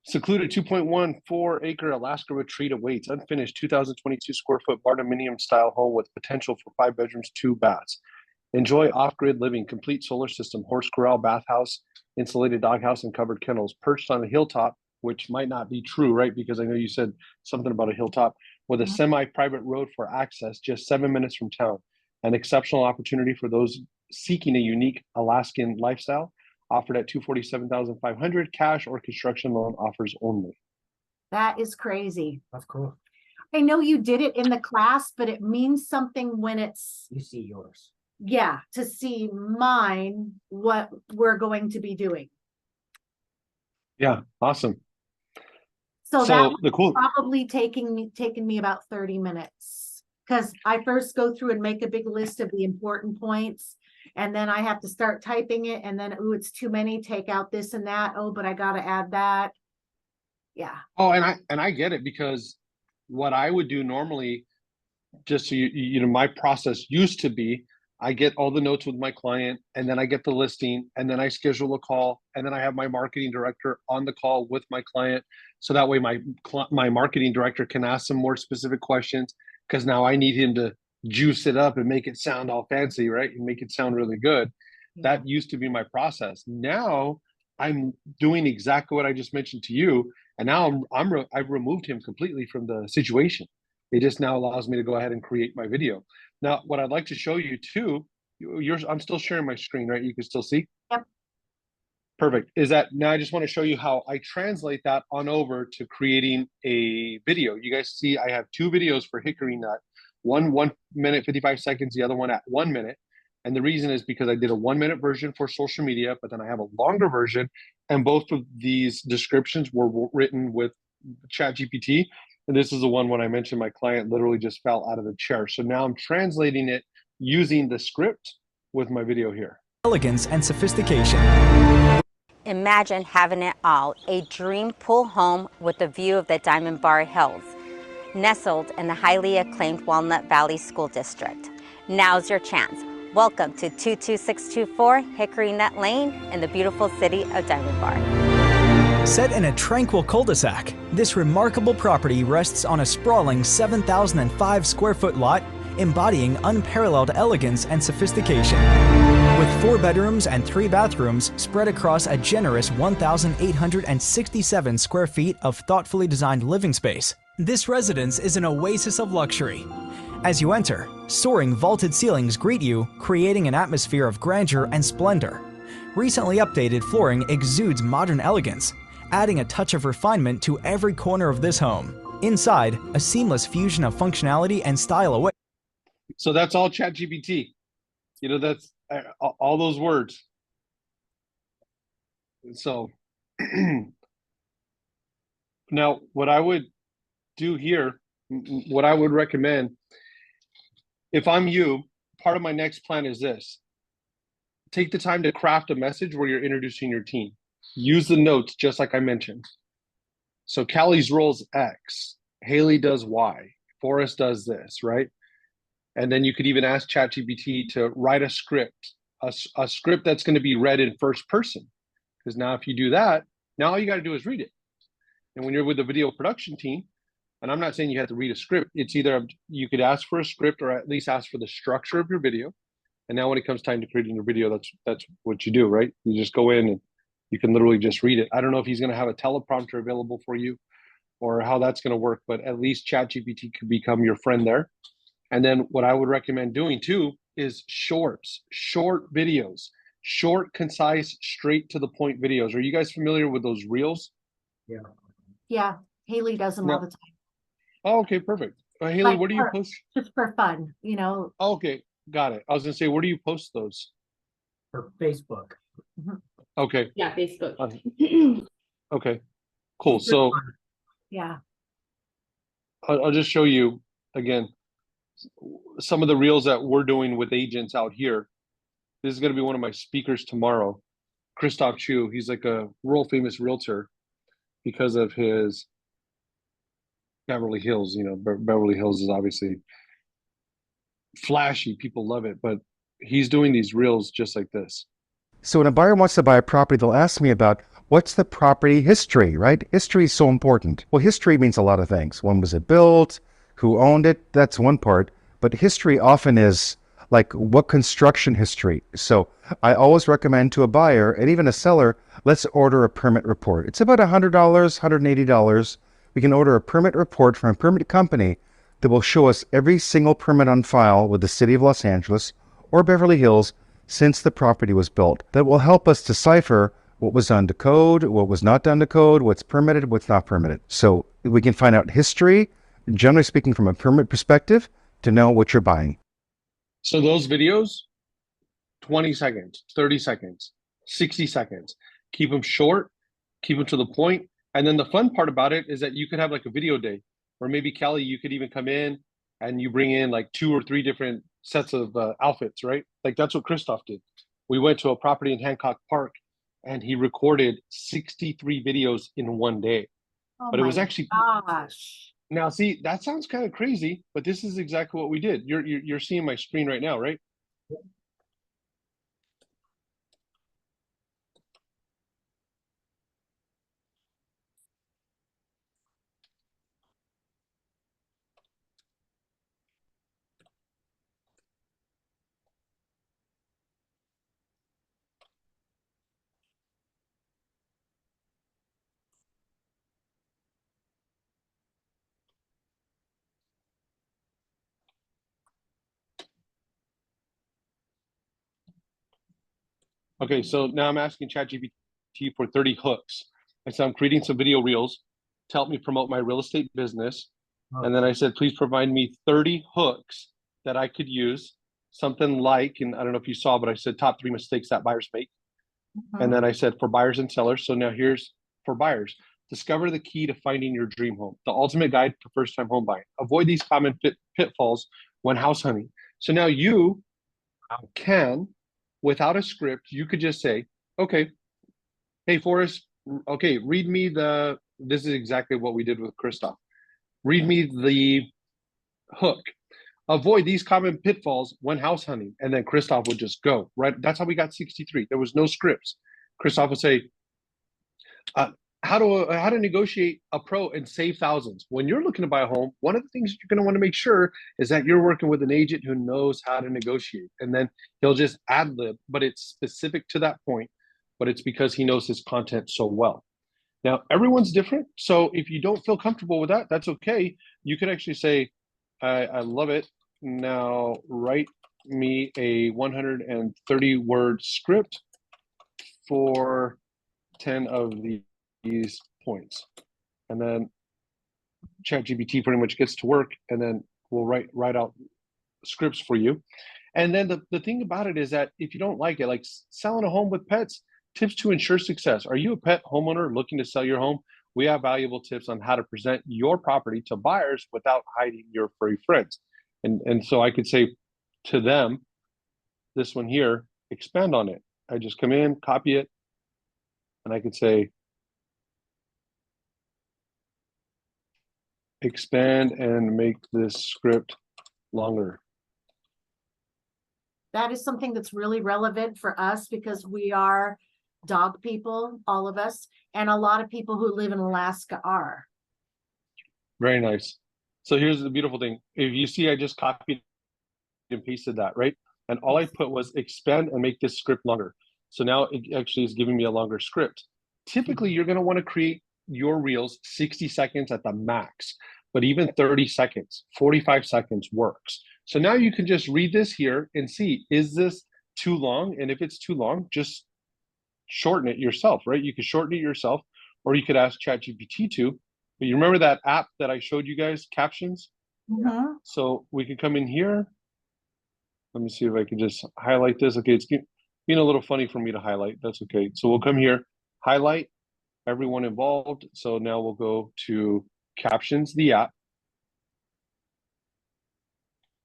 Secluded 2.14 acre Alaska retreat awaits. Unfinished 2022 square foot barndominium style home with potential for 5 bedrooms, 2 baths. Enjoy off-grid living, complete solar system, horse corral, bathhouse, insulated doghouse, and covered kennels. Perched on a hilltop, which might not be true, right? Because I know you said something about a hilltop, with a semi-private road for access, just 7 minutes from town. An exceptional opportunity for those seeking a unique Alaskan lifestyle. Offered at $247,500 cash or construction loan offers only. That is crazy. that's cool. I know you did it in the class, but it means something when it's, You see yours. yeah, to see mine, what we're going to be doing. Yeah, awesome. So that the cool, probably taken me about 30 minutes, because I first go through and make a big list of the important points, and then I have to start typing it, and then, ooh, it's too many, take out this and that. Oh, but I got to add that. Yeah. oh, and I get it, because what I would do normally, just so you know, my process used to be, I get all the notes with my client, and then I get the listing, and then I schedule a call, and then I have my marketing director on the call with my client, so that way my marketing director can ask some more specific questions, because now I need him to juice it up and make it sound all fancy, right, and make it sound really good. Yeah. That used to be my process. Now I'm doing exactly what I just mentioned to you, and now I've removed him completely from the situation. It just now allows me to go ahead and create my video. Now, what I'd like to show you too, I'm still sharing my screen, right? You can still see? Yep. Perfect. Is that now I just want to show you how I translate that on over to creating a video. You guys see I have 2 videos for Hickory Nut. One 1 minute, 55 seconds, the other one at 1 minute. And the reason is because I did a 1 minute version for social media, but then I have a longer version. And both of these descriptions were written with ChatGPT. And this is the one when I mentioned my client literally just fell out of the chair. So now I'm translating it using the script with my video here. Elegance and sophistication. Imagine having it all, a dream pool home with a view of the Diamond Bar Hills, nestled in the highly acclaimed Walnut Valley School District. Now's your chance. Welcome to 22624 Hickory Nut Lane in the beautiful city of Diamond Bar. Set in a tranquil cul-de-sac, this remarkable property rests on a sprawling 7,005 square foot lot, embodying unparalleled elegance and sophistication. With 4 bedrooms and 3 bathrooms spread across a generous 1,867 square feet of thoughtfully designed living space, this residence is an oasis of luxury. As you enter, soaring vaulted ceilings greet you, creating an atmosphere of grandeur and splendor. Recently updated flooring exudes modern elegance, adding a touch of refinement to every corner of this home. Inside, a seamless fusion of functionality and style awaits. So that's all ChatGPT. You know, that's all those words. So now what I would do here, what I would recommend, if I'm you, part of my next plan is this. Take the time to craft a message where you're introducing your team. Use the notes just like I mentioned. So Callie's role's X, Haley does Y, Forrest does this, right? And then you could even ask ChatGPT to write a script, a script that's going to be read in first person. Because now if you do that, now all you got to do is read it. And when you're with the video production team, and I'm not saying you have to read a script, it's either you could ask for a script or at least ask for the structure of your video. And now when it comes time to creating your video, that's what you do, right? You just go in and you can literally just read it. I don't know if he's going to have a teleprompter available for you or how that's going to work, but at least ChatGPT could become your friend there. And then what I would recommend doing too is shorts, short videos, short, concise, straight to the point videos. Are you guys familiar with those reels? Yeah, Haley does them all No. the time. Oh, okay, perfect. Haley, Like where do you for- post? Just for fun, you know. Oh, okay, got it. I was gonna say, where do you post those? For Facebook. Okay, Yeah, Facebook. okay, cool. Super So fun. Yeah. I'll just show you again some of the reels that we're doing with agents out here. This is going to be one of my speakers tomorrow. Christoph Chu, he's like a world famous realtor because of his Beverly Hills. You know, Beverly Hills is obviously flashy. People love it, but he's doing these reels just like this. So when a buyer wants to buy a property, they'll ask me about what's the property history, right? History is so important. Well, history means a lot of things. When was it built? Who owned it? That's one part. But history often is like what construction history. So I always recommend to a buyer and even a seller, let's order a permit report. It's about $100, $180. We can order a permit report from a permit company that will show us every single permit on file with the city of Los Angeles or Beverly Hills since the property was built. That will help us decipher what was done to code, what was not done to code, what's permitted, what's not permitted. So we can find out history, generally speaking, from a permit perspective, to know what you're buying. So those videos, 20 seconds, 30 seconds, 60 seconds. Keep them short, keep them to the point. And then the fun part about it is that you could have like a video day, or maybe Kelly, you could even come in and you bring in like 2 or 3 different sets of outfits, right? Like that's what Christoph did. We went to a property in Hancock Park and he recorded 63 videos in one day. Oh But it was my actually gosh. now see that sounds kind of crazy, but this is exactly what we did. You're seeing my screen right now, right? Okay, so now I'm asking ChatGPT for 30 hooks. I said, I'm creating some video reels to help me promote my real estate business. And then I said, please provide me 30 hooks that I could use. Something like, and I don't know if you saw, but I said top 3 mistakes that buyers make. And then I said for buyers and sellers. So now here's for buyers. Discover the key to finding your dream home. The ultimate guide for first-time home buying. Avoid these common pitfalls when house hunting. So now you can, without a script, you could just say, okay, hey, Forrest, okay, read me this is exactly what we did with Christoph. Read me the hook. Avoid these common pitfalls when house hunting. And then Christoph would just go, right? That's how we got 63. There was no scripts. Christoph would say, how to negotiate a pro and save thousands. When you're looking to buy a home, one of the things you're going to want to make sure is that you're working with an agent who knows how to negotiate. And then he'll just ad lib, but it's specific to that point, but it's because he knows his content so well. Now, everyone's different. So if you don't feel comfortable with that, that's okay. You could actually say, I love it. Now write me a 130 word script for 10 of these points. And then ChatGPT pretty much gets to work and then we'll write out scripts for you. And then the thing about it is that if you don't like it, like selling a home with pets, tips to ensure success. Are you a pet homeowner looking to sell your home? We have valuable tips on how to present your property to buyers without hiding your furry friends. And so I could say to them, this one here, expand on it. I just come in, copy it, and I could say, expand and make this script longer. That is something that's really relevant for us because we are dog people, all of us, and a lot of people who live in Alaska are. Very nice. So here's the beautiful thing. If you see, I just copied and pasted that, right? And all I put was expand and make this script longer. So now it actually is giving me a longer script. Typically, you're going to want to create your reels 60 seconds at the max, but even 30 seconds, 45 seconds works. So now you can just read this here and see, is this too long? And if it's too long, just shorten it yourself, right? You can shorten it yourself, or you could ask ChatGPT to. But you remember that app that I showed you guys, Captions? Mhm. So we can come in here. Let me see if I can just highlight this. Okay, it's being a little funny for me to highlight. That's okay. So we'll come here, highlight everyone involved. So now we'll go to Captions, the app,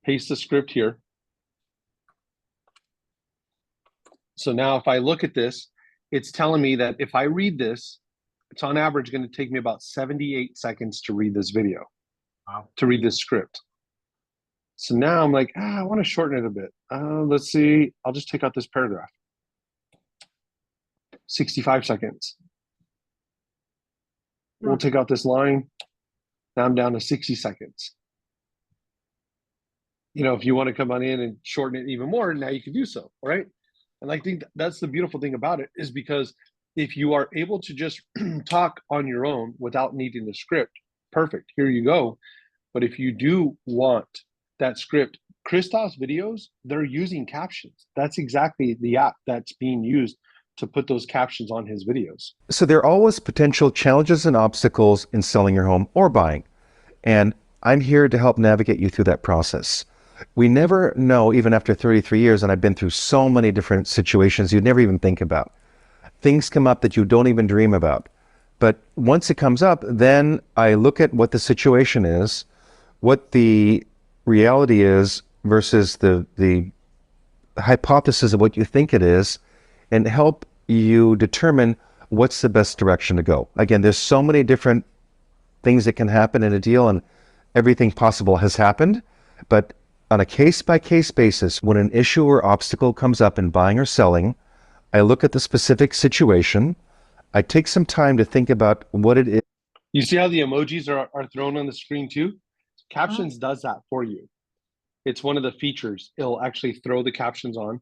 paste the script here. So now if I look at this, it's telling me that if I read this, it's on average going to take me about 78 seconds to read this video, to read this script. So now I'm like, I want to shorten it a bit. Let's see. I'll just take out this paragraph. 65 seconds. We'll take out this line. Now I'm down to 60 seconds. You know, if you want to come on in and shorten it even more, now you can do so, right? And I think that's the beautiful thing about it, is because if you are able to just talk on your own without needing the script, perfect, here you go. But if you do want that script, Christoph's videos, they're using captions. That's exactly the app that's being used to put those captions on his videos. So there are always potential challenges and obstacles in selling your home or buying. And I'm here to help navigate you through that process. We never know, even after 33 years, and I've been through so many different situations you'd never even think about. Things come up that you don't even dream about. But once it comes up, then I look at what the situation is, what the reality is versus the hypothesis of what you think it is, and help you determine what's the best direction to go. Again, there's so many different things that can happen in a deal, and everything possible has happened. But on a case-by-case basis, when an issue or obstacle comes up in buying or selling, I look at the specific situation. I take some time to think about what it is. You see how the emojis are thrown on the screen too? Captions does that for you. It's one of the features. It'll actually throw the captions on.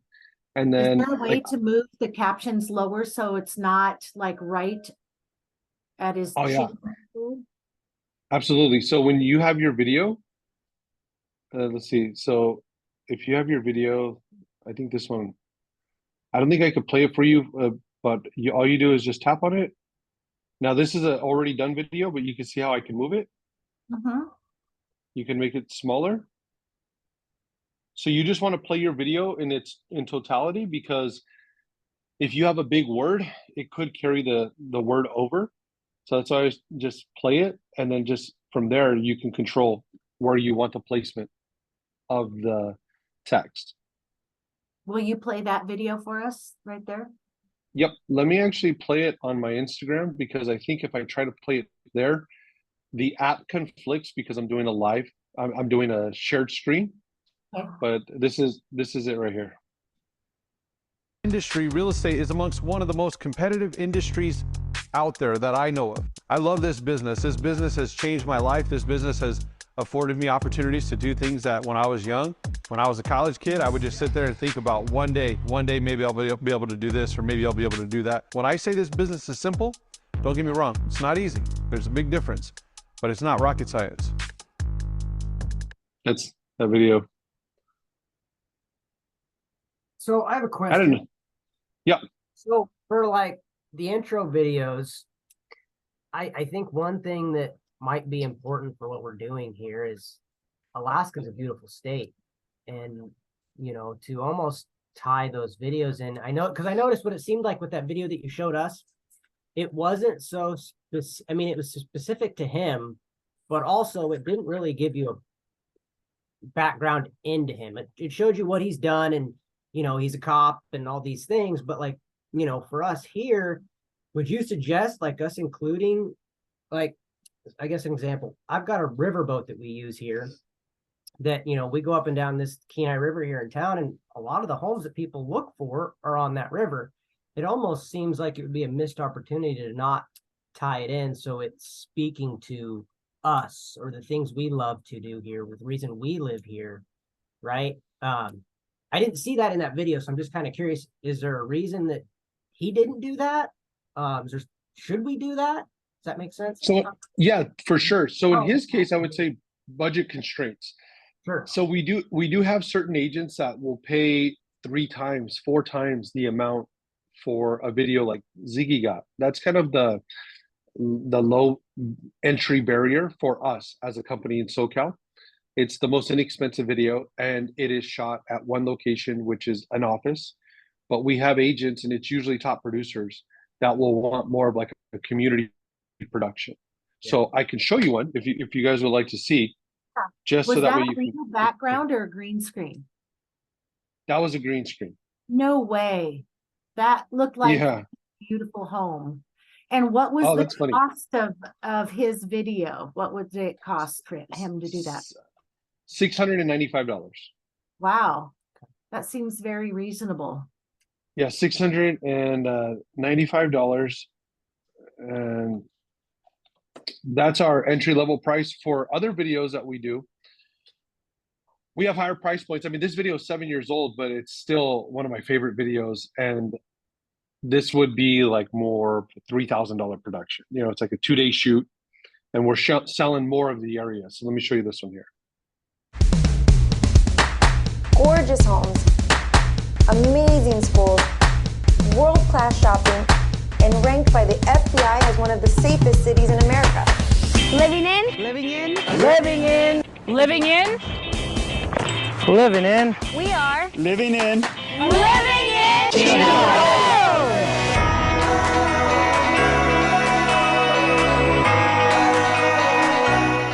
And then Is there a way to move the captions lower so it's not like right at his Oh, yeah. chin? Absolutely. So when you have your video, let's see. So if you have your video, I think this one, I don't think I could play it for you, but all you do is just tap on it. Now this is an already done video, but you can see how I can move it. Mhm. You can make it smaller. So you just want to play your video in totality, because if you have a big word, it could carry the word over. So that's why I just play it, and then just from there you can control where you want the placement of the text. Will you play that video for us right there? Yep. Let me actually play it on my Instagram, because I think if I try to play it there, the app conflicts because I'm doing a live. I'm doing a shared screen. Okay. But this is it right here. Industry, real estate is amongst one of the most competitive industries out there that I know of. I love this business. This business has changed my life. This business has afforded me opportunities to do things that when I was young, when I was a college kid, I would just sit there and think about one day maybe I'll be able to do this, or maybe I'll be able to do that. When I say this business is simple, don't get me wrong, it's not easy. There's a big difference, but it's not rocket science. That's that video. So I have a I question. don't know. Yeah. So for like the intro videos, I think one thing that might be important for what we're doing here is Alaska's a beautiful state. And, you know, to almost tie those videos in, I know, because I noticed what it seemed like with that video that you showed us, it wasn't so, I mean, it was specific to him, but also it didn't really give you a background into him. It showed you what he's done, and, you know, he's a cop and all these things, but like, you know, for us here, would you suggest like us including, like, I guess an example, I've got a riverboat that we use here that, you know, we go up and down this Kenai River here in town, and a lot of the homes that people look for are on that river. It almost seems like it would be a missed opportunity to not tie it in so it's speaking to us or the things we love to do here with the reason we live here, right? I didn't see that in that video, so I'm just kind of curious, is there a reason that he didn't do that? Should we do that? Does that make sense? So yeah, for sure. So in his case, I would say budget constraints. Sure. So we do have certain agents that will pay 3 times, 4 times the amount for a video like Ziggy got. That's kind of the low entry barrier for us as a company in SoCal. It's the most inexpensive video, and it is shot at one location, which is an office. But we have agents, and it's usually top producers that will want more of like a community production. So I can show you one if you guys would like to see, just Was so that that way a you can. real background or a green screen? That was a green screen. No way. That looked like Yeah. a beautiful home. And what was Oh, the that's funny. cost of his video? What would it cost for him to do that? $695. Wow. That seems very reasonable. Yeah, $695, and that's our entry level price. For other videos that we do, we have higher price points. I mean, this video is 7 years old, but it's still one of my favorite videos. And this would be like more $3,000 production. You know, it's like a 2-day shoot, and we're selling more of the area. So let me show you this one here. Gorgeous homes, amazing schools, world-class shopping, and ranked by the FBI as one of the safest cities in America. Living in. Living in. Living in. Living in. Living in. We are Living in. living in Chino Hills.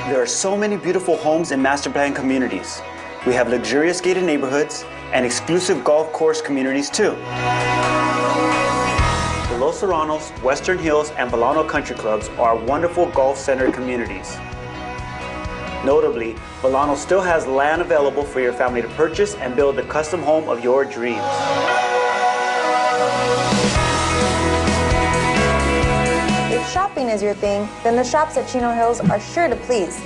There are so many beautiful homes and master plan communities. We have luxurious gated neighborhoods and exclusive golf course communities too. The Los Serranos, Western Hills, and Volano Country Clubs are wonderful golf-centered communities. Notably, Volano still has land available for your family to purchase and build the custom home of your dreams. If shopping is your thing, then the shops at Chino Hills are sure to please.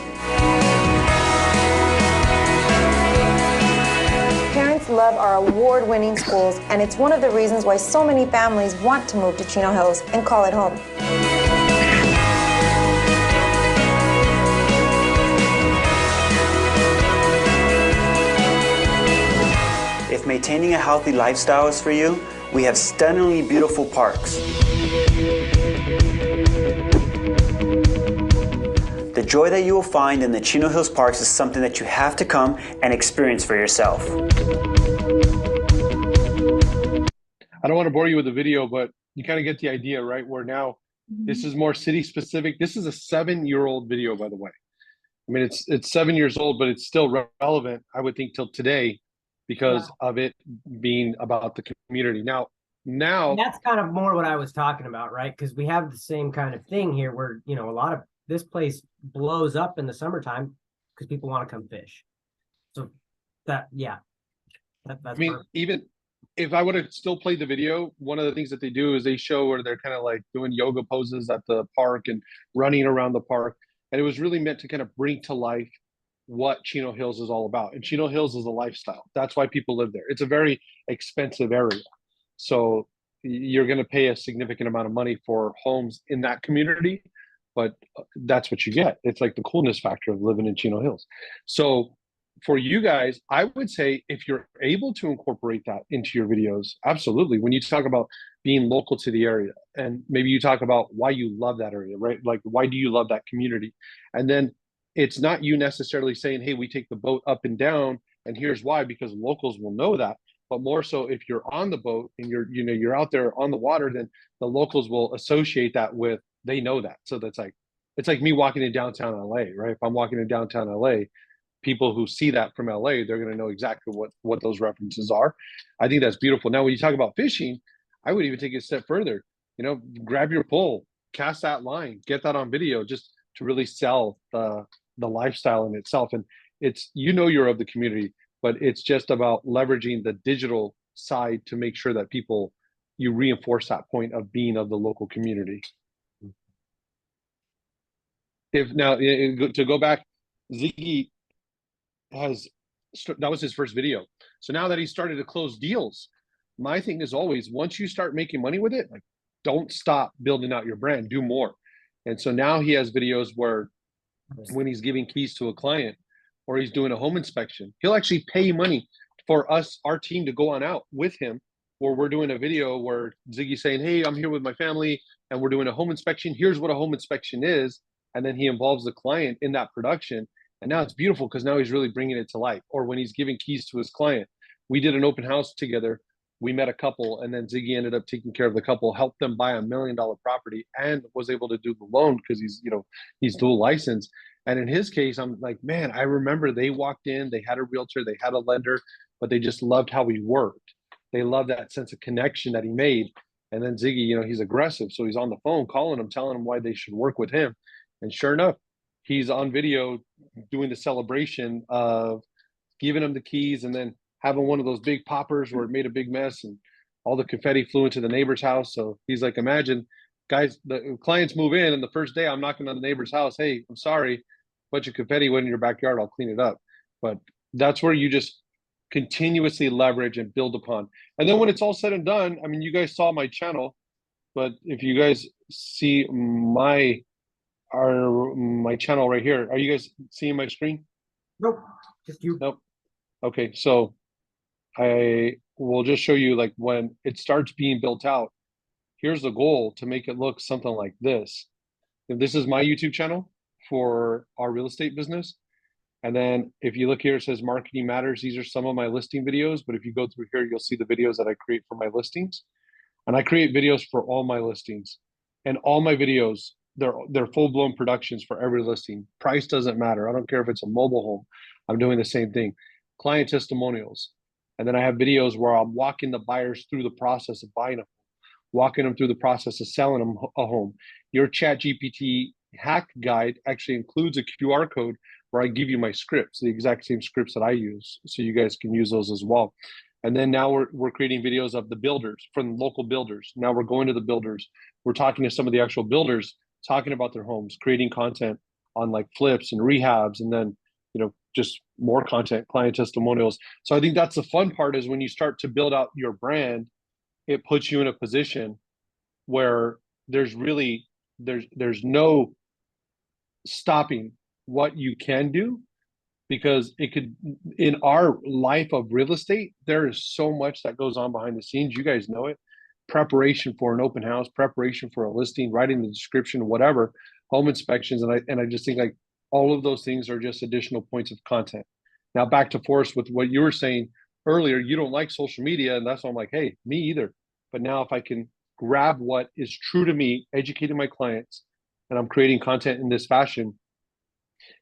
Parents love our award-winning schools, and it's one of the reasons why so many families want to move to Chino Hills and call it home. If maintaining a healthy lifestyle is for you, we have stunningly beautiful parks. The joy that you will find in the Chino Hills Parks is something that you have to come and experience for yourself. I don't want to bore you with the video, but you kind of get the idea, right? Where now this is more city specific. This is a 7-year-old video, by the way. I mean, it's 7 years old, but it's still relevant, I would think, till today because of it being about the community. Now And that's kind of more what I was talking about, right? Because we have the same kind of thing here where, you know, a lot of this place blows up in the summertime because people want to come fish. So that's I mean, perfect. even if I would have still played the video, one of the things that they do is they show where they're kind of like doing yoga poses at the park and running around the park. And it was really meant to kind of bring to life what Chino Hills is all about. And Chino Hills is a lifestyle. That's why people live there. It's a very expensive area. So you're going to pay a significant amount of money for homes in that community, but that's what you get. It's like the coolness factor of living in Chino Hills. So for you guys, I would say if you're able to incorporate that into your videos, absolutely. When you talk about being local to the area, and maybe you talk about why you love that area, right? Like, why do you love that community? And then it's not you necessarily saying, hey, we take the boat up and down, and here's why, because locals will know that. But more so if you're on the boat and you're out there on the water, then the locals will associate that with, they know that. So that's like, it's like me walking in downtown LA, right? If I'm walking in downtown LA, people who see that from LA, they're going to know exactly what those references are. I think that's beautiful. Now, when you talk about fishing, I would even take it a step further. Grab your pole, cast that line, get that on video, just to really sell the lifestyle in itself. And it's, you're of the community, but it's just about leveraging the digital side to make sure that you reinforce that point of being of the local community. To go back, Ziggy that was his first video. So now that he started to close deals, my thing is always, once you start making money with it, like, don't stop building out your brand, do more. And so now he has videos where when he's giving keys to a client or he's doing a home inspection, he'll actually pay money for our team to go on out with him, or we're doing a video where Ziggy's saying, hey, I'm here with my family, and we're doing a home inspection. Here's what a home inspection is. And then he involves the client in that production. And now it's beautiful because now he's really bringing it to life. Or when he's giving keys to his client, we did an open house together. We met a couple, and then Ziggy ended up taking care of the couple, helped them buy $1 million property, and was able to do the loan because he's dual licensed. And in his case, I'm like, man, I remember they walked in, they had a realtor, they had a lender, but they just loved how he worked. They loved that sense of connection that he made. And then Ziggy, he's aggressive, so he's on the phone calling them, telling them why they should work with him. And sure enough, he's on video doing the celebration of giving him the keys and then having one of those big poppers where it made a big mess and all the confetti flew into the neighbor's house. So he's like, imagine, guys, the clients move in and the first day I'm knocking on the neighbor's house. Hey, I'm sorry, bunch of confetti went in your backyard. I'll clean it up. But that's where you just continuously leverage and build upon. And then when it's all said and done, I mean, you guys saw my channel, but if you guys see my channel right here, are you guys seeing my screen? Nope, just you. Nope. Okay, so I will just show you, like, when it starts being built out, here's the goal to make it look something like this. If this is my YouTube channel for our real estate business. And then if you look here, it says Marketing Matters. These are some of my listing videos, but if you go through here, you'll see the videos that I create for my listings. And I create videos for all my listings. And all my videos, they're full-blown productions for every listing. Price doesn't matter. I don't care if it's a mobile home. I'm doing the same thing. Client testimonials. And then I have videos where I'm walking the buyers through the process of buying a home, walking them through the process of selling them a home. Your ChatGPT hack guide actually includes a QR code where I give you my scripts, the exact same scripts that I use. So you guys can use those as well. And then now we're creating videos of the builders, from local builders. Now we're going to the builders. We're talking to some of the actual builders, talking about their homes, creating content on like flips and rehabs, and then, just more content, client testimonials. So I think that's the fun part, is when you start to build out your brand, it puts you in a position where there's no stopping what you can do, because it could, in our life of real estate, there is so much that goes on behind the scenes. You guys know it. Preparation for an open house, preparation for a listing, writing the description, whatever, home inspections. And I just think, like, all of those things are just additional points of content. Now back to Forrest with what you were saying earlier, you don't like social media, and that's why I'm like, hey, me either. But now if I can grab what is true to me, educating my clients, and I'm creating content in this fashion,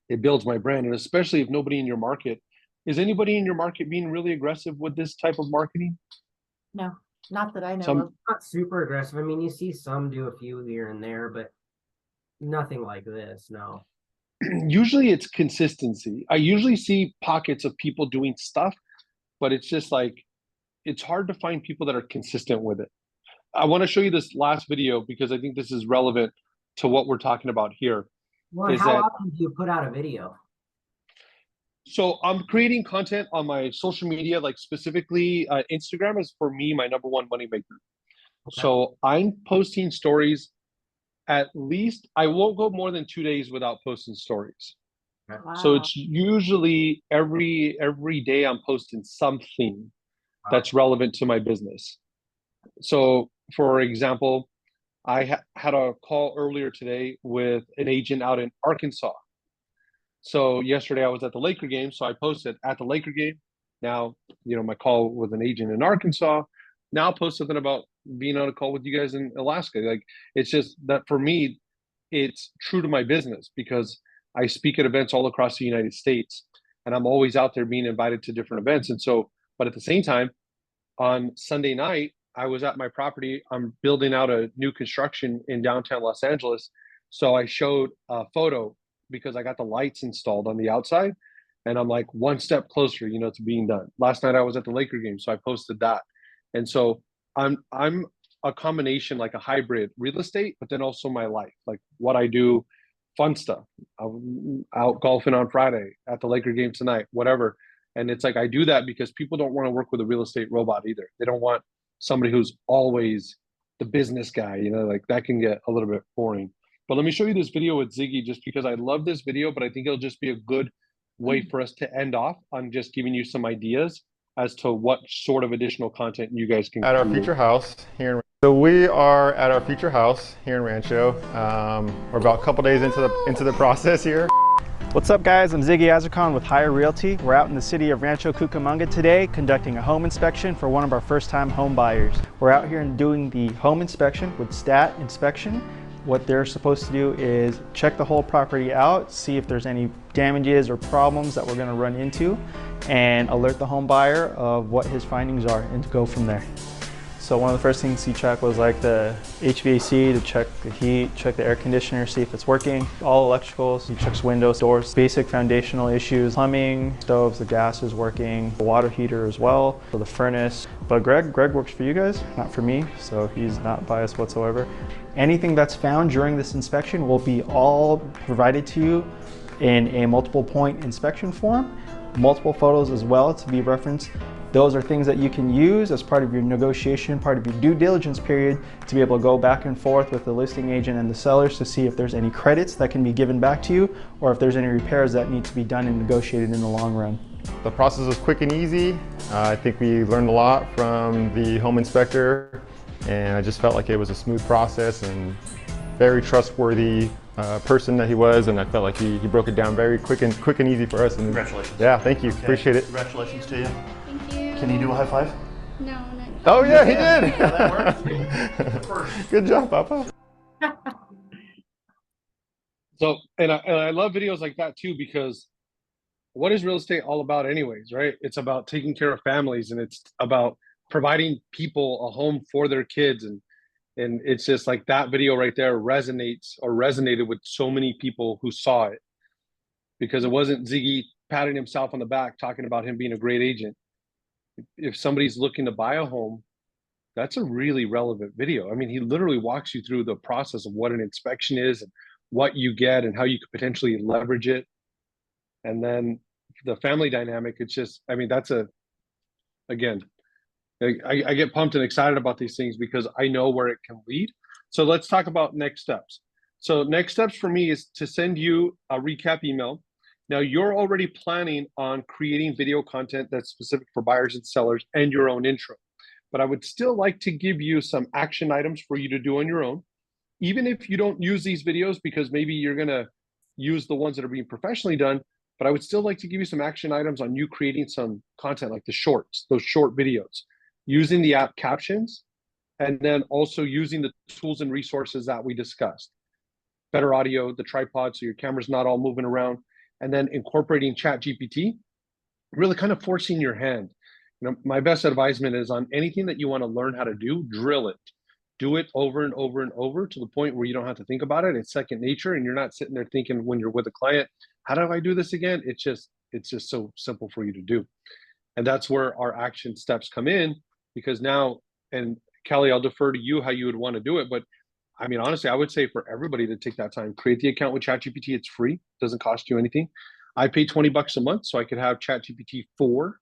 it builds my brand. And especially if nobody in your market, is anybody in your market being really aggressive with this type of marketing? No, not that I know of. Not super aggressive. I mean, you see some do a few here and there, but nothing like this, no. Usually it's consistency. I usually see pockets of people doing stuff, but it's just like, it's hard to find people that are consistent with it. I want to show you this last video because I think this is relevant to what we're talking about here. Well, how often do you put out a video? So I'm creating content on my social media, like specifically Instagram is for me my number one moneymaker. Okay. So I'm posting stories. At least I won't go more than 2 days without posting stories. Wow. So it's usually every day I'm posting something that's relevant to my business. So for example, I had a call earlier today with an agent out in Arkansas. So yesterday I was at the Laker game, so I posted at the Laker game. Now, my call with an agent in Arkansas. Now I'll post something about being on a call with you guys in Alaska. Like, it's just that for me, it's true to my business because I speak at events all across the United States, and I'm always out there being invited to different events. And so, but at the same time, on Sunday night, I was at my property. I'm building out a new construction in downtown Los Angeles. So I showed a photo because I got the lights installed on the outside, and I'm like one step closer, to being done. Last night I was at the Laker game, so I posted that. And so I'm a combination, like a hybrid real estate, but then also my life, like what I do, fun stuff. I'm out golfing on Friday, at the Laker game tonight, whatever. And it's like, I do that because people don't want to work with a real estate robot either. They don't want somebody who's always the business guy, like that can get a little bit boring. But let me show you this video with Ziggy, just because I love this video, but I think it'll just be a good way for us to end off on just giving you some ideas as to what sort of additional content you guys can at our create. future house here in So we are at our future house here in Rancho. We're about a couple days into the process here. What's up guys, I'm Ziggy Azarkan with Hire Realty. We're out in the city of Rancho Cucamonga today conducting a home inspection for one of our first-time home buyers. We're out here and doing the home inspection with Stat Inspection. What they're supposed to do is check the whole property out, see if there's any damages or problems that we're going to run into, and alert the home buyer of what his findings are and to go from there. So one of the first things he checked was like the HVAC, to check the heat, check the air conditioner, see if it's working. All electricals, he checks windows, doors, basic foundational issues, plumbing, stoves, the gas is working, the water heater as well, for the furnace. But Greg works for you guys, not for me, so he's not biased whatsoever. Anything that's found during this inspection will be all provided to you in a multiple point inspection form, multiple photos as well to be referenced. Those are things that you can use as part of your negotiation, part of your due diligence period, to be able to go back and forth with the listing agent and the sellers to see if there's any credits that can be given back to you, or if there's any repairs that need to be done and negotiated in the long run. The process was quick and easy. I think we learned a lot from the home inspector, and I just felt like it was a smooth process and very trustworthy person that he was, and I felt like he broke it down very quick and easy for us. And congratulations. Yeah, thank you. Okay. Appreciate it. Congratulations to you. Thank you. Can you do a high five? No, not yet. Oh yeah, he did. Yeah, that worked. Good job, Papa. So, and I love videos like that too, because what is real estate all about anyways, right? It's about taking care of families, and it's about providing people a home for their kids. And it's just like that video right there resonated with so many people who saw it, because it wasn't Ziggy patting himself on the back talking about him being a great agent. If somebody's looking to buy a home, that's a really relevant video. I mean, he literally walks you through the process of what an inspection is and what you get and how you could potentially leverage it. And then the family dynamic, it's just, I mean, again, I get pumped and excited about these things because I know where it can lead. So let's talk about next steps. So next steps for me is to send you a recap email. Now you're already planning on creating video content that's specific for buyers and sellers and your own intro. But I would still like to give you some action items for you to do on your own. Even if you don't use these videos, because maybe you're gonna use the ones that are being professionally done, but I would still like to give you some action items on you creating some content like the shorts, those short videos, using the app captions, and then also using the tools and resources that we discussed. Better audio, the tripod, so your camera's not all moving around, and then incorporating ChatGPT, really kind of forcing your hand. You know, my best advisement is on anything that you want to learn how to do, drill it. Do it over and over and over to the point where you don't have to think about it. It's second nature, and you're not sitting there thinking when you're with a client, how do I do this again? It's just so simple for you to do. And that's where our action steps come in, because now, and Kelly, I'll defer to you how you would want to do it, but I mean, honestly, I would say for everybody to take that time, create the account with ChatGPT. It's free, doesn't cost you anything. I pay $20 a month so I could have ChatGPT 4.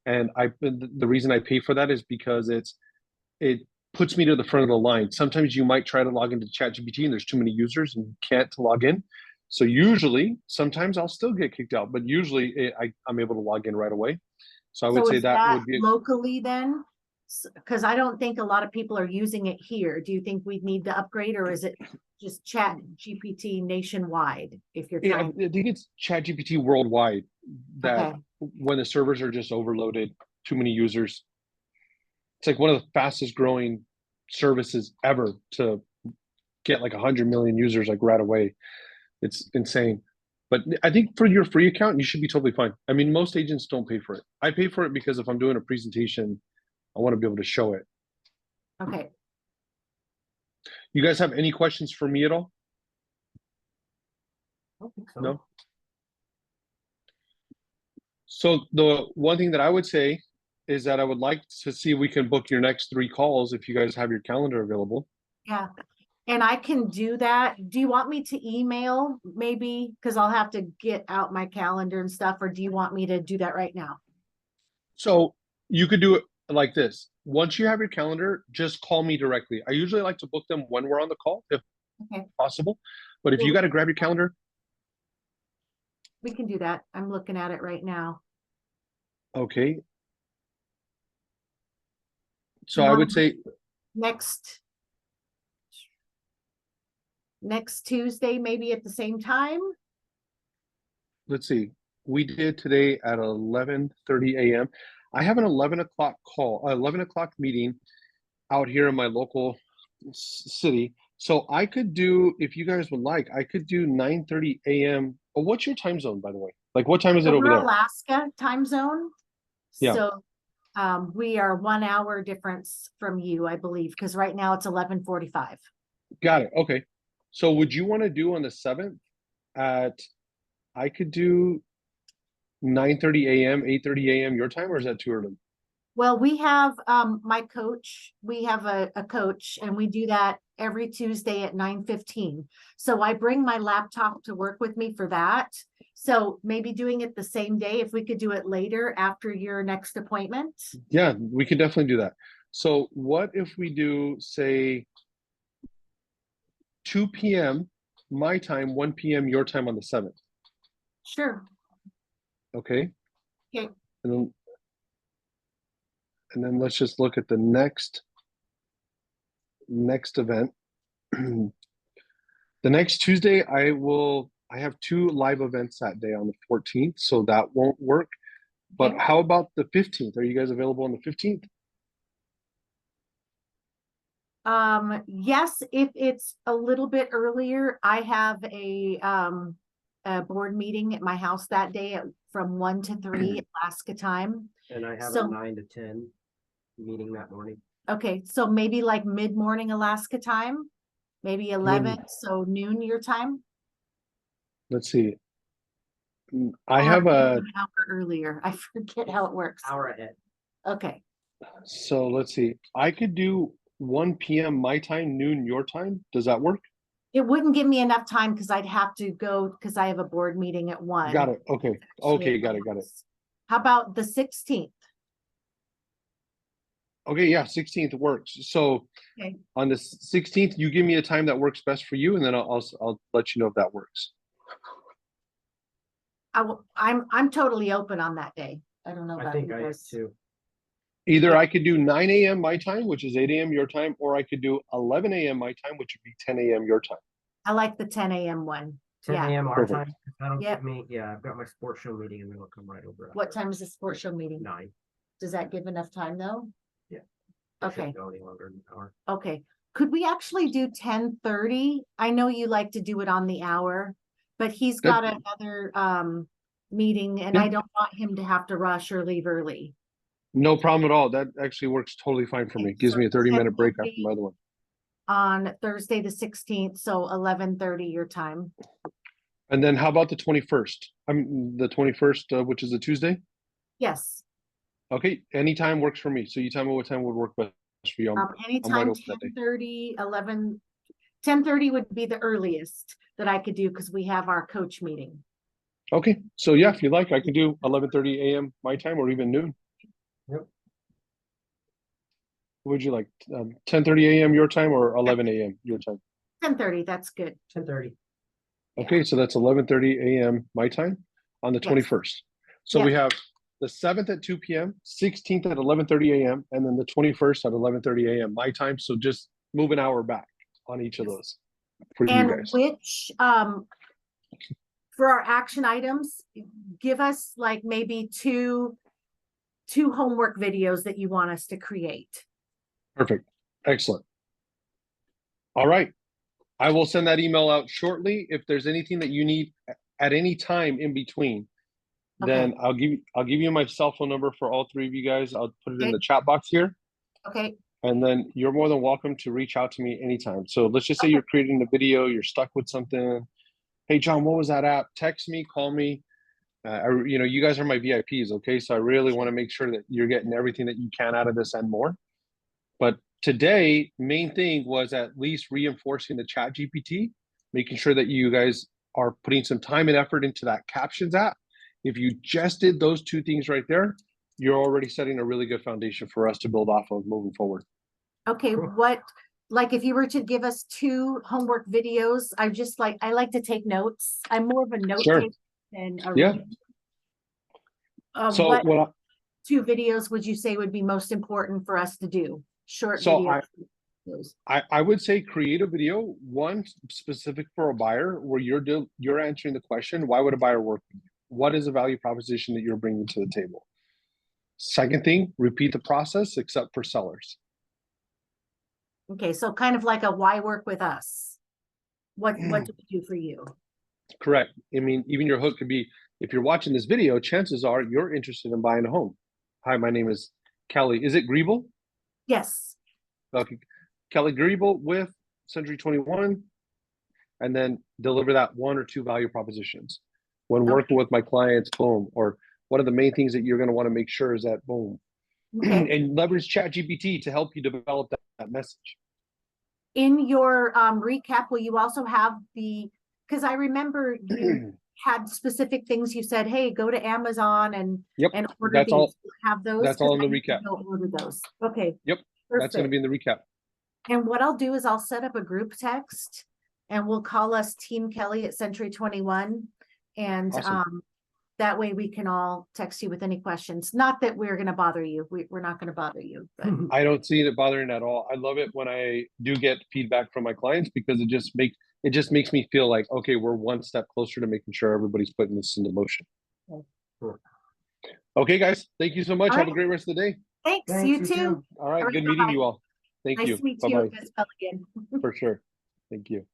And the reason I pay for that is because it puts me to the front of the line. Sometimes you might try to log into ChatGPT and there's too many users and you can't log in. So usually, sometimes I'll still get kicked out, but usually I'm able to log in right away. So I would say that would be locally then, because I don't think a lot of people are using it here. Do you think we need to upgrade, or is it just Chat GPT nationwide? If you're trying, I think it's Chat GPT worldwide. That when the servers are just overloaded, too many users. It's like one of the fastest growing services ever to get like 100 million users like right away. It's insane. But I think for your free account, you should be totally fine. I mean, most agents don't pay for it. I pay for it because if I'm doing a presentation, I want to be able to show it. Okay. You guys have any questions for me at all? I don't think so. No? So the one thing that I would say is that I would like to see if we can book your next 3 calls if you guys have your calendar available. Yeah. And I can do that. Do you want me to email maybe? Because I'll have to get out my calendar and stuff, or do you want me to do that right now? So you could do it like this. Once you have your calendar, just call me directly. I usually like to book them when we're on the call, if possible. But if you got to grab your calendar. We can do that. I'm looking at it right now. Okay. So I would say next next Tuesday, maybe at the same time? Let's see. We did today at 11:30 a.m. I have an 11 o'clock call, 11 o'clock meeting out here in my local city. So I could do, if you guys would like, I could do 9:30 a.m. Oh, what's your time zone, by the way? Like, what time is it So over we're there? Alaska time zone. Yeah. So we are 1 hour difference from you, I believe, because right now it's 11:45. Got it. Okay. So would you want to do on the 7th at, I could do 9:30 a.m., 8:30 a.m. your time, or is that too early? Well, we have my coach, we have a coach, and we do that every Tuesday at 9:15. So I bring my laptop to work with me for that. So maybe doing it the same day, if we could do it later after your next appointment. Yeah, we could definitely do that. So what if we do, say, 2 p.m. my time, 1 p.m. your time on the 7th? Sure. Okay. Okay. And then let's just look at the next event. The next Tuesday, I have 2 live events that day on the 14th, so that won't work. But Okay. how about the 15th? Are you guys available on the 15th? Yes, if it's a little bit earlier, I have a board meeting at my house that day from 1 to 3 Alaska time. And I have So- a 9 to 10 meeting that morning. Okay, so maybe like mid-morning Alaska time, maybe 11, so noon your time. Let's see. I Or have maybe a, an hour earlier. I forget how it works. Hour ahead. Okay, so let's see. I could do 1 p.m. my time, noon your time. Does that work? it wouldn't give me enough time because I'd have to go because I have a board meeting at 1. Got it. Okay. Okay, got it, got it. How about the 16th? Okay, yeah, 16th works. So Okay. on the 16th, you give me a time that works best for you, and then I'll let you know if that works. I'm totally open on that day. I don't know I about think you I am guys. too. Either Yeah. I could do 9 a.m. my time, which is 8 a.m. your time, or I could do 11 a.m. my time, which would be 10 a.m. your time. I like the 10 a.m. one. 10 Yeah. a.m. our Perfect. time. I don't Yep. get me. Yeah, I've got my sports show meeting and then I'll come right over. What time is the sports show meeting? 9. Does that give enough time though? Yeah. Okay. Shouldn't go any longer than an hour. Okay. Could we actually do 10:30? I know you like to do it on the hour, but he's got another meeting and Yeah. I don't want him to have to rush or leave early. No problem at all. That actually works totally fine for me. Okay, Gives me a so 30-minute break after 10:30 my other one. On Thursday, the 16th, so 11:30 your time. And then how about the 21st? The 21st, which is a Tuesday? Yes. Okay, anytime works for me. So you tell me what time would work best for you. I'm wide Anytime open that day. 10:30, 11, 10:30 would be the earliest that I could do because we have our coach meeting. Okay, so yeah, if you like, I could do 11:30 a.m. my time or even noon. Yep. Would you like 10:30 a.m. your time or 11 a.m. your time? 10:30, that's good. 10:30. Okay, so that's 11:30 a.m. my time on the Yes. 21st. So we have the 7th at 2 p.m., 16th at 11:30 a.m., and then the 21st at 11:30 a.m. my time. So just move an hour back on each of those for you And guys. which, for our action items, give us like maybe two homework videos that you want us to create. Perfect. Excellent. All right. I will send that email out shortly. If there's anything that you need at any time in between, then I'll give you my cell phone number for all 3 of you guys. I'll put it in the chat box here. Okay. And then you're more than welcome to reach out to me anytime. So let's just say you're creating a video, you're stuck with something. Hey, John, what was that app? Text me, call me. You guys are my VIPs, okay? So I really want to make sure that you're getting everything that you can out of this and more. But today, main thing was at least reinforcing the Chat GPT, making sure that you guys are putting some time and effort into that captions app. If you just did those 2 things right there, you're already setting a really good foundation for us to build off of moving forward. Okay, like if you were to give us 2 homework videos, I like to take notes. I'm more of a note taker than a reader. So what 2 videos would you say would be most important for us to do? Short videos. those. I would say create a video, one specific for a buyer, where you're answering the question, why would a buyer work with you? What is the value proposition that you're bringing to the table? Second thing, repeat the process except for sellers. Okay, so kind of like a why work with us? What do we do for you? Correct. I mean, even your hook could be, if you're watching this video, chances are you're interested in buying a home. Hi, my name is Kelly. Is it Griebel? Yes. Okay. Kelly Griebel with Century 21, and then deliver that one or two value propositions. When working with my clients, boom, or one of the main things that you're going to want to make sure is that boom. Okay. And leverage ChatGPT to help you develop that message. In your recap, will you also have because I remember you had specific things you said, hey, go to Amazon and order that's these. all. Have those? That's all in the I need to recap. go order those. Okay. Yep. Perfect. That's going to be in the recap. And what I'll do is I'll set up a group text and we'll call us Team Kelly at Century 21. And Awesome. that way we can all text you with any questions. Not that we're going to bother you. We're not going to bother you. But. I don't see it bothering at all. I love it when I do get feedback from my clients because it just makes me feel like, okay, we're one step closer to making sure everybody's putting this into motion. Okay, guys. Thank you so much. Have a great rest of the day. Thanks. You too. All right. Good bye-bye. meeting you all. Thank Nice you. to meet Bye-bye. you, Miss Pelican. For sure. Thank you.